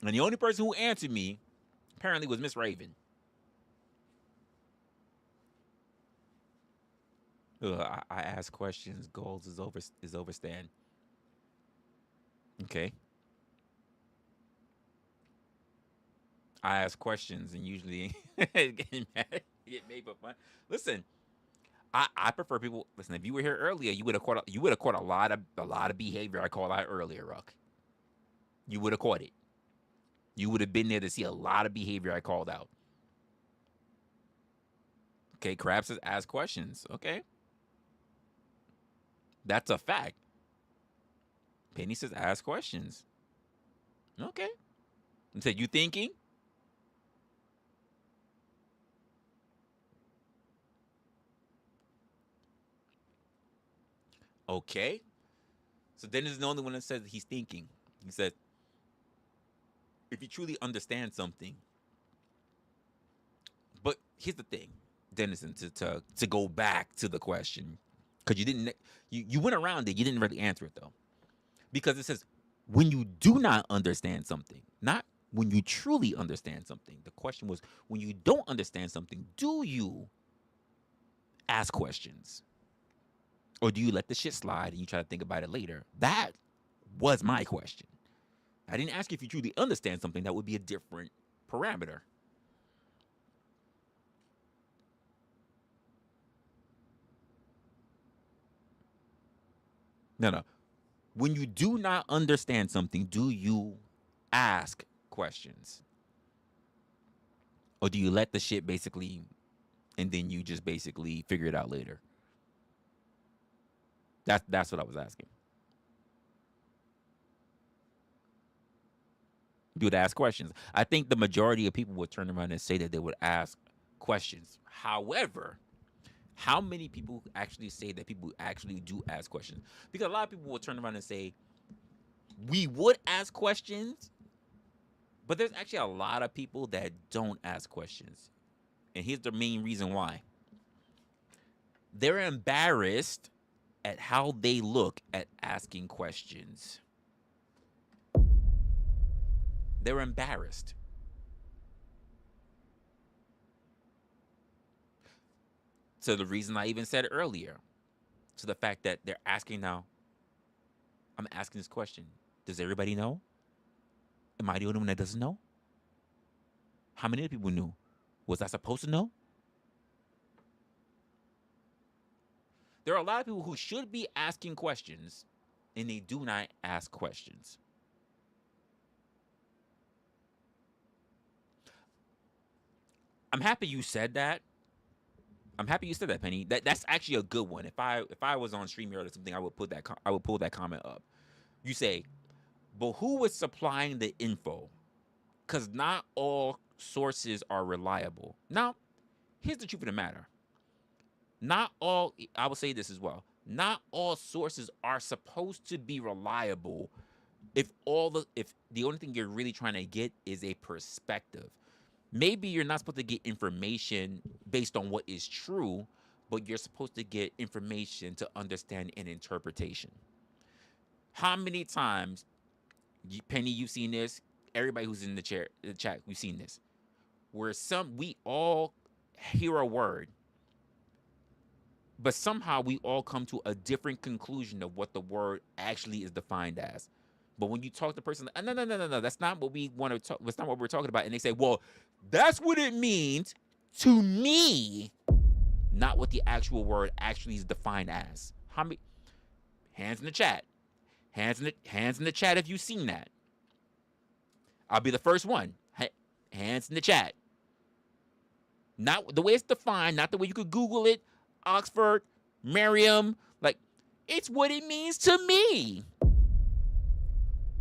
And the only person who answered me apparently was Miss Raven. I ask questions. Goals is overstand. Okay. I ask questions and usually get made for fun. Listen, I prefer people. Listen, if you were here earlier, you would have caught a lot of behavior I called out earlier, Ruck. You would have caught it. You would have been there to see a lot of behavior I called out. Okay, Crab says ask questions. Okay. That's a fact. Penny says ask questions. Okay. And said, you thinking? Okay. So Dennis is the only one that says he's thinking. He said, if you truly understand something. But here's the thing, Dennison, to go back to the question, because you went around it, you didn't really answer it though. Because it says, when you do not understand something, not when you truly understand something. The question was, when you don't understand something, do you ask questions? Or do you let the shit slide and you try to think about it later? That was my question. I didn't ask you if you truly understand something. That would be a different parameter. No. When you do not understand something, do you ask questions? Or do you let the shit basically, and then you just basically figure it out later? That's what I was asking. You would ask questions. I think the majority of people would turn around and say that they would ask questions. However, how many people actually say that people actually do ask questions? Because a lot of people will turn around and say, we would ask questions, but there's actually a lot of people that don't ask questions. And here's the main reason why. They're embarrassed at how they look at asking questions. They're embarrassed. So the reason I even said earlier, to the fact that they're asking now, I'm asking this question. Does everybody know? Am I the only one that doesn't know? How many people knew? Was I supposed to know? There are a lot of people who should be asking questions, and they do not ask questions. I'm happy you said that. I'm happy you said that, Penny. That's actually a good one. If I was on StreamYard or something, I would put that I would pull that comment up. You say, but who was supplying the info? Because not all sources are reliable. Now, here's the truth of the matter. Not all. I will say this as well. Not all sources are supposed to be reliable. If the only thing you're really trying to get is a perspective. Maybe you're not supposed to get information based on what is true, but you're supposed to get information to understand an interpretation. How many times, Penny, you've seen this? Everybody who's in the chat, we've seen this. Where we all hear a word, but somehow we all come to a different conclusion of what the word actually is defined as. But when you talk to the person, no, no, no, no, no, that's not what we want to talk. That's not what we're talking about. And they say, well, that's what it means to me, not what the actual word actually is defined as. How many hands in the chat? Hands in the chat if you've seen that. I'll be the first one. Hands in the chat. Not the way it's defined, not the way you could Google it, Oxford, Merriam. Like, it's what it means to me.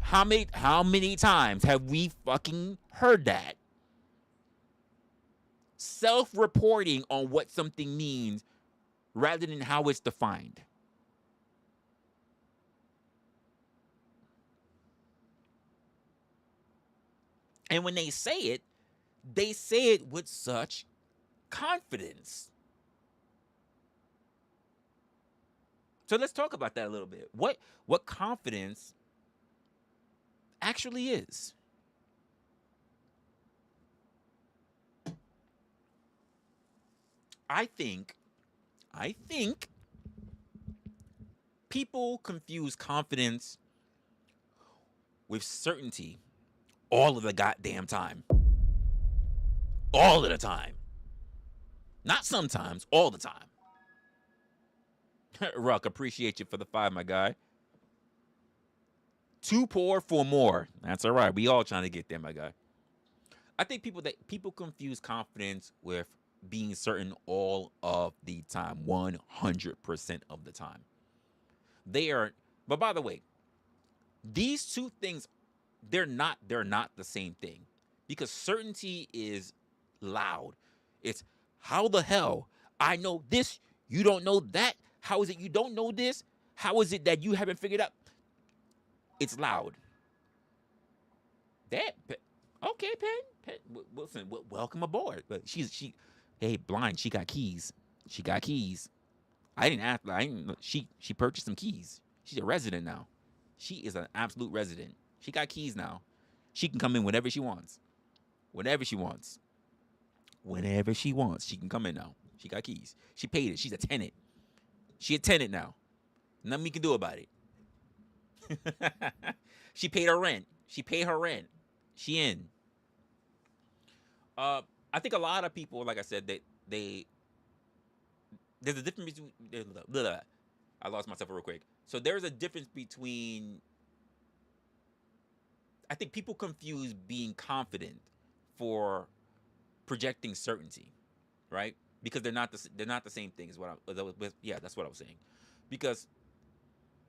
How many times have we fucking heard that? Self-reporting on what something means rather than how it's defined. And when they say it with such confidence. So let's talk about that a little bit. What confidence actually is? I think people confuse confidence with certainty all of the goddamn time. All of the time. Not sometimes, all the time. Ruck, appreciate you for the 5, my guy. Too poor for more. That's all right. We all trying to get there, my guy. I think people confuse confidence with being certain all of the time, 100% of the time. They are, but by the way, these two things, they're not the same thing, because certainty is loud. It's how the hell I know this, you don't know that. How is it you don't know this? How is it that you haven't figured out? It's loud. That okay, Penn Wilson, welcome aboard. But hey, blind. She got keys. She got keys. I didn't ask. I didn't. She purchased some keys. She's a resident now. She is an absolute resident. She got keys now. She can come in whenever she wants. Whenever she wants. Whenever she wants, she can come in now. She got keys. She paid it. She's a tenant. She a tenant now. Nothing we can do about it. She paid her rent. She paid her rent. She in. I think a lot of people, like I said, there's a difference between. I lost myself real quick. So there's a difference between. I think people confuse being confident for projecting certainty, right? Because they're not the same thing as what that's what I was saying. Because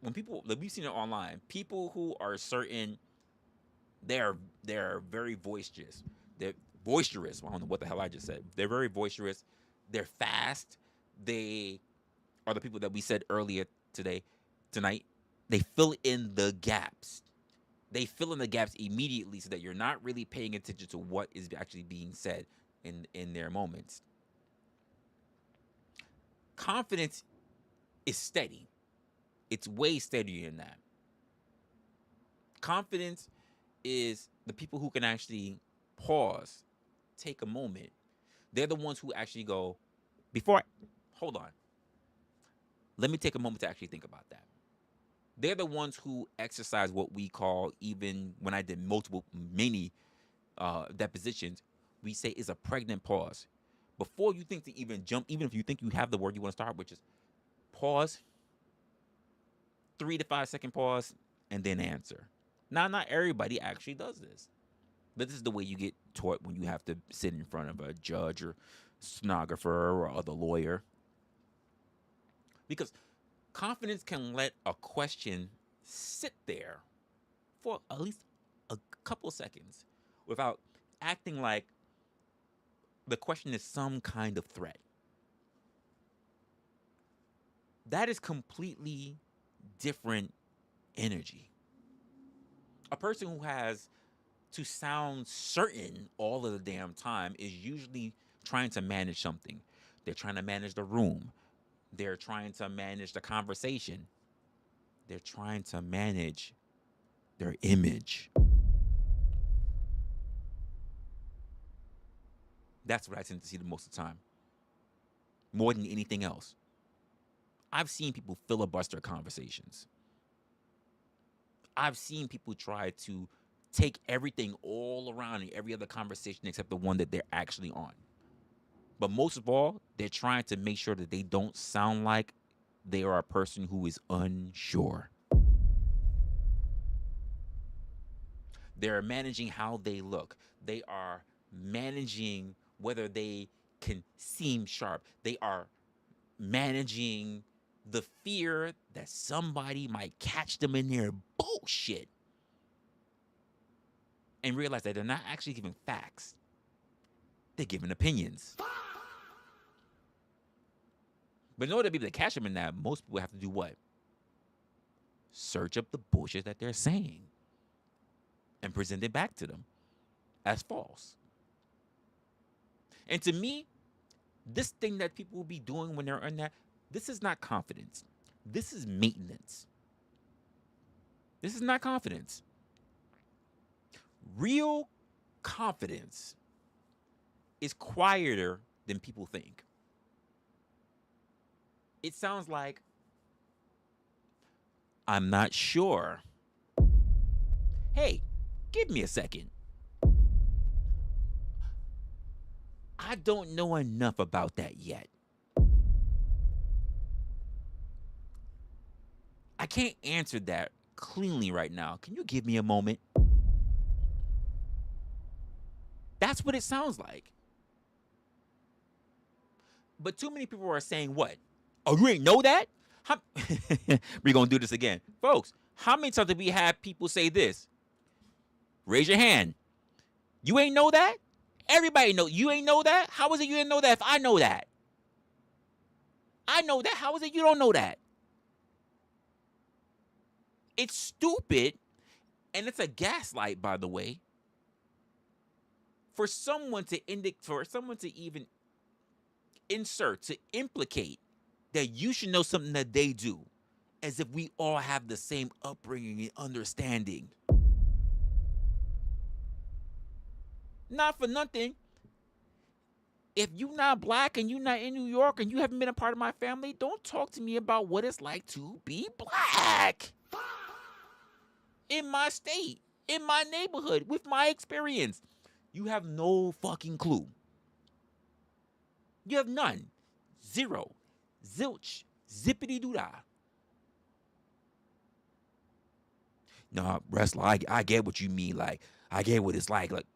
when people, like, we've seen it online, people who are certain, they're very boisterous. They're boisterous. I don't know what the hell I just said. They're very boisterous. They're fast. They are the people that we said earlier tonight. They fill in the gaps. They fill in the gaps immediately so that you're not really paying attention to what is actually being said in their moments. Confidence is steady. It's way steadier than that. Confidence is the people who can actually pause, take a moment. They're the ones who actually go, hold on. Let me take a moment to actually think about that. They're the ones who exercise what we call, even when I did many depositions, we say is a pregnant pause. Before you think to even jump, even if you think you have the word you want to start with, just pause, 3 to 5 second pause, and then answer. Now, not everybody actually does this, but this is the way you get taught when you have to sit in front of a judge or stenographer or other lawyer. Because confidence can let a question sit there for at least a couple seconds without acting like the question is some kind of threat. That is completely different energy. A person who has to sound certain all of the damn time is usually trying to manage something. They're trying to manage the room. They're trying to manage the conversation. They're trying to manage their image. That's what I tend to see the most of the time, more than anything else. I've seen people filibuster conversations. I've seen people try to take everything all around in every other conversation except the one that they're actually on. But most of all, they're trying to make sure that they don't sound like they are a person who is unsure. They're managing how they look. They are managing whether they can seem sharp. They are managing the fear that somebody might catch them in their bullshit and realize that they're not actually giving facts. They're giving opinions. But in order to be able to catch them in that, most people have to do what? Search up the bullshit that they're saying and present it back to them as false. And to me, this thing that people will be doing when they're in that, this is not confidence. This is maintenance. This is not confidence. Real confidence is quieter than people think. It sounds like, I'm not sure. Hey, give me a second. I don't know enough about that yet. I can't answer that cleanly right now. Can you give me a moment? That's what it sounds like. But too many people are saying what? Oh, you ain't know that? We're going to do this again. Folks, how many times did we have people say this? Raise your hand. You ain't know that? Everybody know. You ain't know that? How is it you didn't know that if I know that? I know that. How is it you don't know that? It's stupid, and it's a gaslight, by the way, for someone to even insert, to implicate that you should know something that they do, as if we all have the same upbringing and understanding. Not for nothing. If you're not black and you're not in New York and you haven't been a part of my family, don't talk to me about what it's like to be black. In my state, in my neighborhood, with my experience. You have no fucking clue. You have none. Zero. Zilch. Zippity doo dah. No, Resla, I get what you mean. Like, I get what it's like. Like,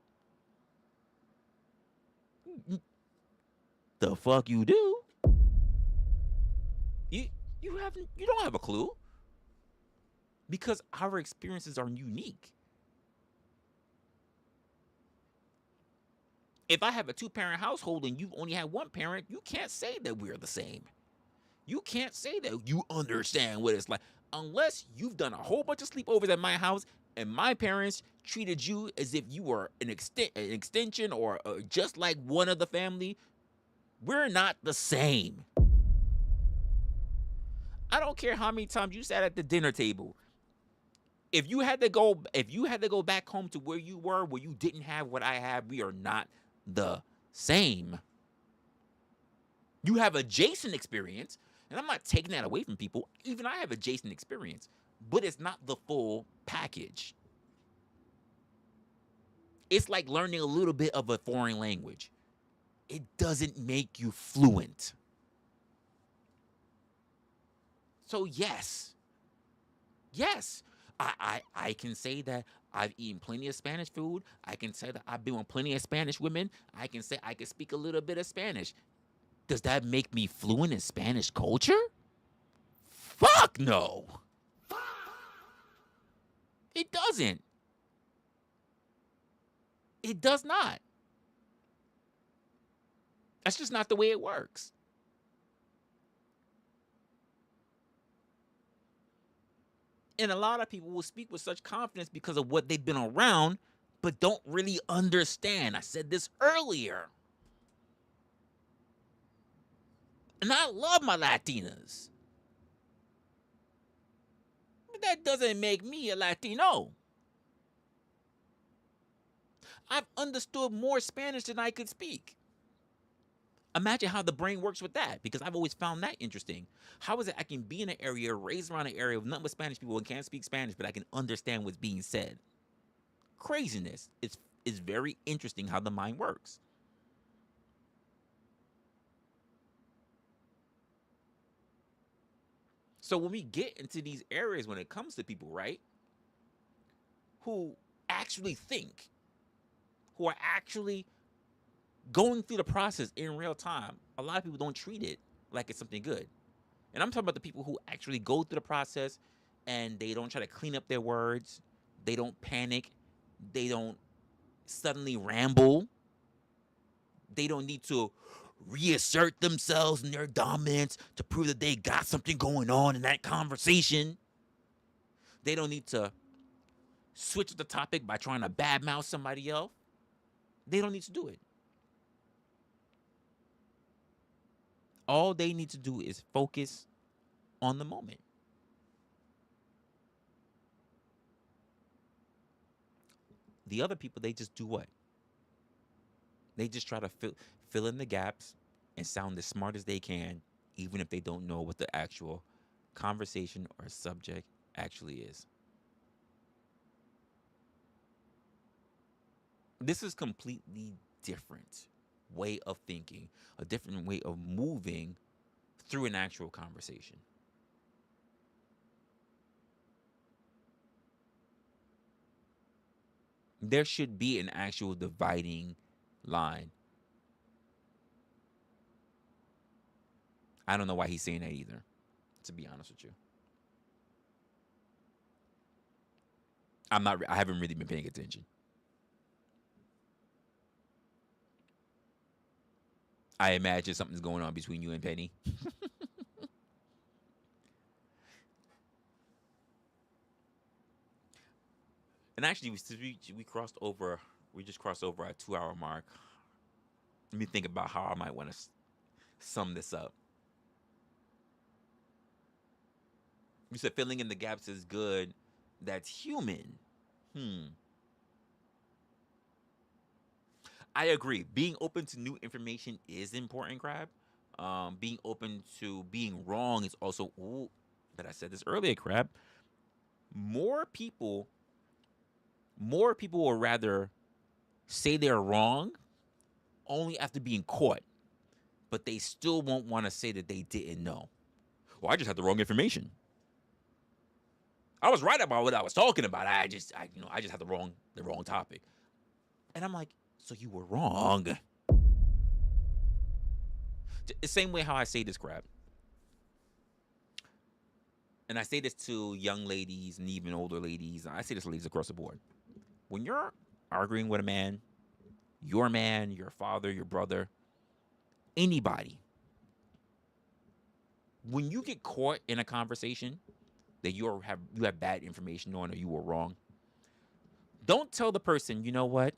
the fuck you do? You don't have a clue. Because our experiences are unique. If I have a 2-parent household and you've only had one parent, you can't say that we're the same. You can't say that you understand what it's like unless you've done a whole bunch of sleepovers at my house and my parents treated you as if you were an extension or just like one of the family. We're not the same. I don't care how many times you sat at the dinner table. If you had to go back home to where you were, where you didn't have what I have, we are not the same. You have adjacent experience, and I'm not taking that away from people. Even I have adjacent experience, but it's not the full package. It's like learning a little bit of a foreign language. It doesn't make you fluent. So yes, I can say that I've eaten plenty of Spanish food. I can say that I've been with plenty of Spanish women. I can say I can speak a little bit of Spanish. Does that make me fluent in Spanish culture? Fuck no. It doesn't. It does not. That's just not the way it works. And a lot of people will speak with such confidence because of what they've been around, but don't really understand. I said this earlier. And I love my Latinas. But that doesn't make me a Latino. I've understood more Spanish than I could speak. Imagine how the brain works with that, because I've always found that interesting. How is it I can be in an area, raised around an area with nothing but Spanish people and can't speak Spanish, but I can understand what's being said? Craziness. It's very interesting how the mind works. So when we get into these areas when it comes to people, right, who actually think, who are actually going through the process in real time, a lot of people don't treat it like it's something good. And I'm talking about the people who actually go through the process and they don't try to clean up their words. They don't panic. They don't suddenly ramble. They don't need to reassert themselves and their dominance to prove that they got something going on in that conversation. They don't need to switch the topic by trying to badmouth somebody else. They don't need to do it. All they need to do is focus on the moment. The other people, they just do what? They just try to fill in the gaps and sound as smart as they can, even if they don't know what the actual conversation or subject actually is. This is completely different way of thinking, a different way of moving through an actual conversation. There should be an actual dividing line. I don't know why he's saying that either, to be honest with you. I haven't really been paying attention. I imagine something's going on between you and Penny. And actually, we crossed over. We just crossed over our 2-hour mark. Let me think about how I might want to sum this up. You said filling in the gaps is good. That's human. I agree. Being open to new information is important, Crab. Being open to being wrong is also. Ooh, but I said this earlier, Crab. More people will rather say they're wrong only after being caught, but they still won't want to say that they didn't know. Well, I just had the wrong information. I was right about what I was talking about. I just had the wrong topic. And I'm like, so you were wrong. The same way how I say this, Crap. And I say this to young ladies and even older ladies. I say this to ladies across the board. When you're arguing with a man, your father, your brother, anybody, when you get caught in a conversation that you have bad information on or you were wrong, don't tell the person, you know what?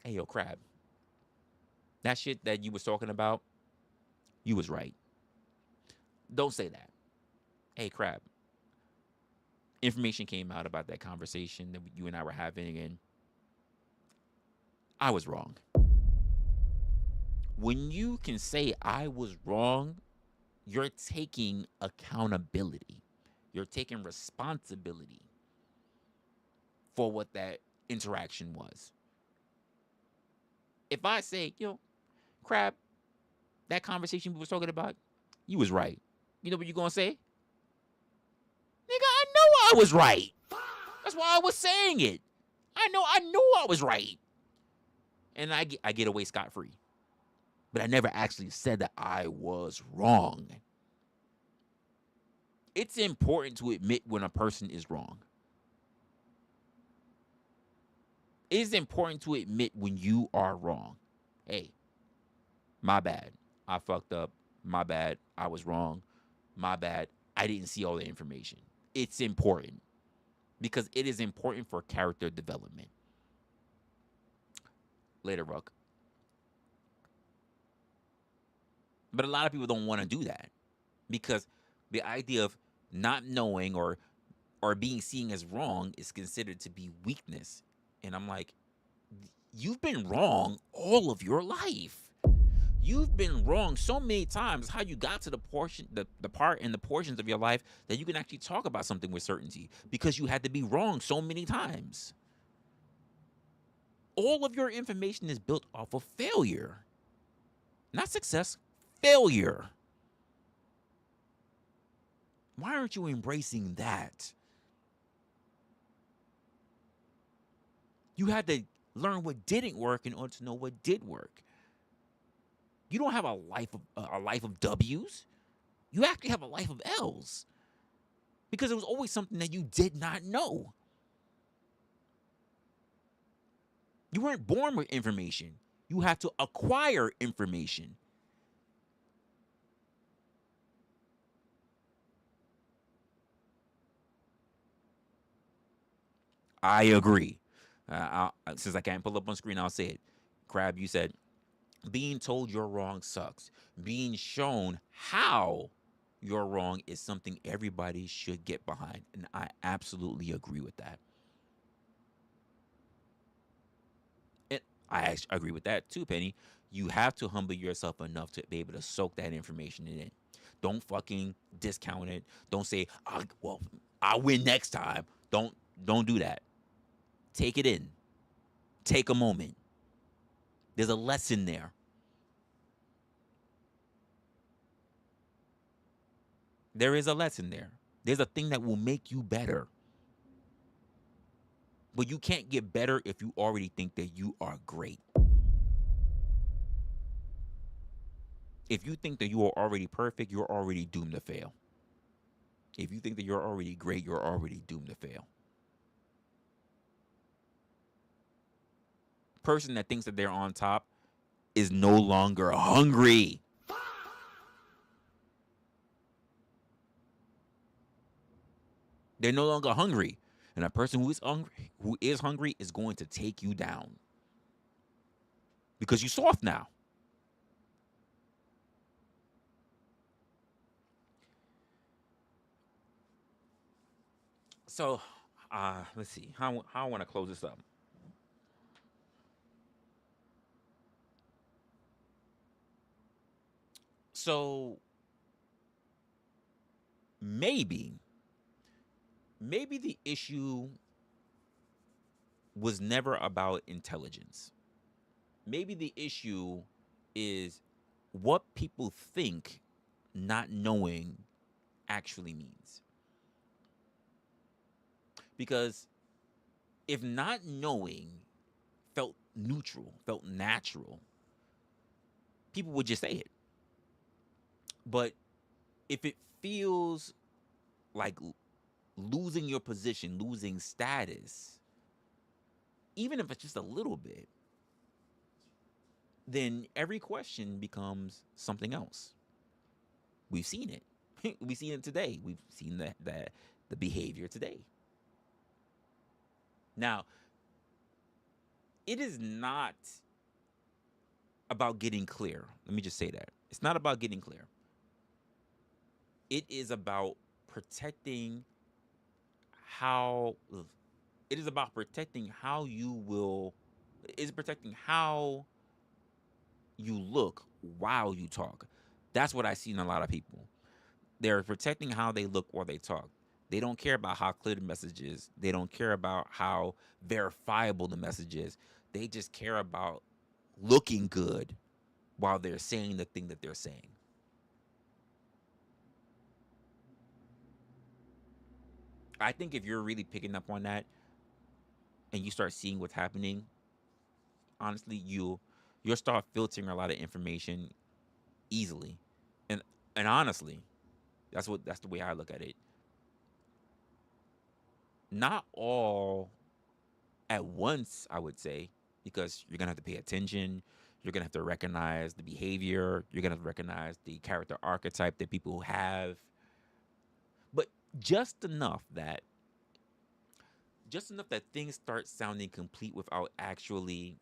Hey, yo, Crab, that shit that you was talking about, you was right. Don't say that. Hey, Crab, information came out about that conversation that you and I were having, and I was wrong. When you can say I was wrong, you're taking accountability. You're taking responsibility for what that interaction was. If I say, Crab, that conversation we was talking about, you was right. You know what you're going to say? Nigga, I know I was right. That's why I was saying it. I knew I was right. And I get away scot-free. But I never actually said that I was wrong. It's important to admit when a person is wrong. It is important to admit when you are wrong. Hey, my bad. I fucked up. My bad. I was wrong. My bad. I didn't see all the information. It's important because it is important for character development. Later, Ruck. But a lot of people don't want to do that because the idea of not knowing or being seen as wrong is considered to be weakness. And I'm like, you've been wrong all of your life. You've been wrong so many times. How you got to the part and the portions of your life that you can actually talk about something with certainty because you had to be wrong so many times. All of your information is built off of failure, not success, failure. Why aren't you embracing that? You had to learn what didn't work in order to know what did work. You don't have a life of W's. You actually have a life of L's because it was always something that you did not know. You weren't born with information. You have to acquire information. I agree. Since I can't pull up on screen, I'll say it. Crab, you said, being told you're wrong sucks. Being shown how you're wrong is something everybody should get behind. And I absolutely agree with that. And I actually agree with that too, Penny. You have to humble yourself enough to be able to soak that information in. Don't fucking discount it. Don't say, well, I'll win next time. Don't do that. Take it in. Take a moment. There's a lesson there. There is a lesson there. There's a thing that will make you better. But you can't get better if you already think that you are great. If you think that you are already perfect, you're already doomed to fail. If you think that you're already great, you're already doomed to fail. Person that thinks that they're on top is no longer hungry. They're no longer hungry. And a person who is hungry is going to take you down. Because you're soft now. So, let's see. How I want to close this up. So, maybe the issue was never about intelligence. Maybe the issue is what people think not knowing actually means. Because if not knowing felt neutral, felt natural, people would just say it. But if it feels like losing your position, losing status, even if it's just a little bit, then every question becomes something else. We've seen it. We've seen it today. We've seen the behavior today. Now, it is not about getting clear. Let me just say that. It's not about getting clear. It is about protecting how it is about protecting how you will is protecting how you look while you talk. That's what I see in a lot of people. They're protecting how they look while they talk. They don't care about how clear the message is. They don't care about how verifiable the message is. They just care about looking good while they're saying the thing that they're saying. I think if you're really picking up on that and you start seeing what's happening, honestly, you'll start filtering a lot of information easily. And honestly, that's the way I look at it. Not all at once, I would say, because you're gonna have to pay attention. You're gonna have to recognize the behavior. You're gonna have to recognize the character archetype that people have. But just enough that things start sounding complete without actually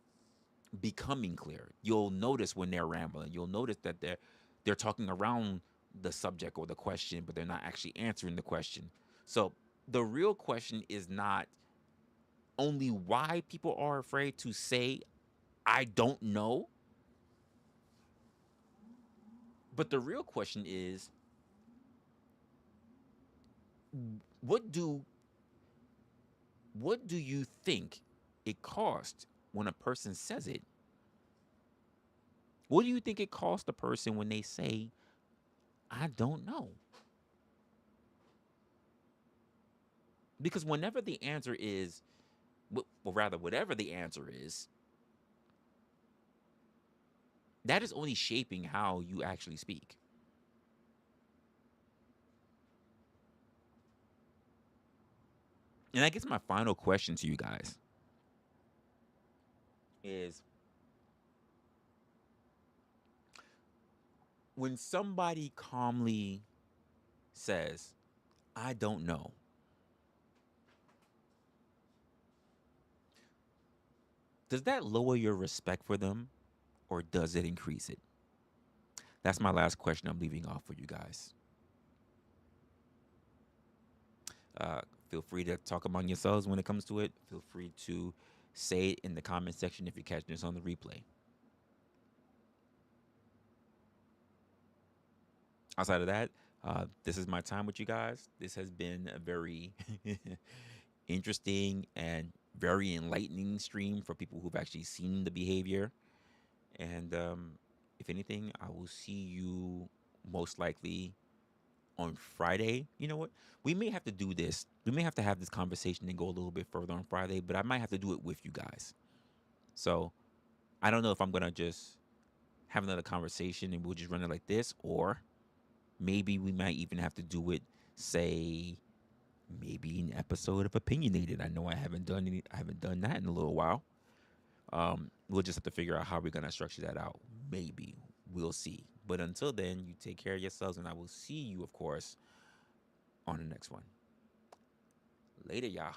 becoming clear. You'll notice when they're rambling. You'll notice that they're talking around the subject or the question, but they're not actually answering the question. So the real question is not only why people are afraid to say I don't know, but the real question is what do you think it costs when a person says it? What do you think it costs the person when they say I don't know? Because whenever the answer is, well, rather, whatever the answer is, that is only shaping how you actually speak. And I guess my final question to you guys is, when somebody calmly says, I don't know, does that lower your respect for them or does it increase it? That's my last question I'm leaving off for you guys. Uh, Feel free to talk among yourselves when it comes to it. Feel free to say it in the comment section if you're catching this on the replay. Outside of that, this is my time with you guys. This has been a very interesting and very enlightening stream for people who've actually seen the behavior. And if anything, I will see you most likely on Friday. You know what? We may have to do this. We may have to have this conversation and go a little bit further on Friday, but I might have to do it with you guys. So I don't know if I'm going to just have another conversation and we'll just run it like this, or maybe we might even have to do it, say, maybe an episode of Opinionated. I know I haven't done that in a little while. We'll just have to figure out how we're gonna structure that out. Maybe we'll see. But until then, you take care of yourselves, and I will see you, of course, on the next one. Later, y'all.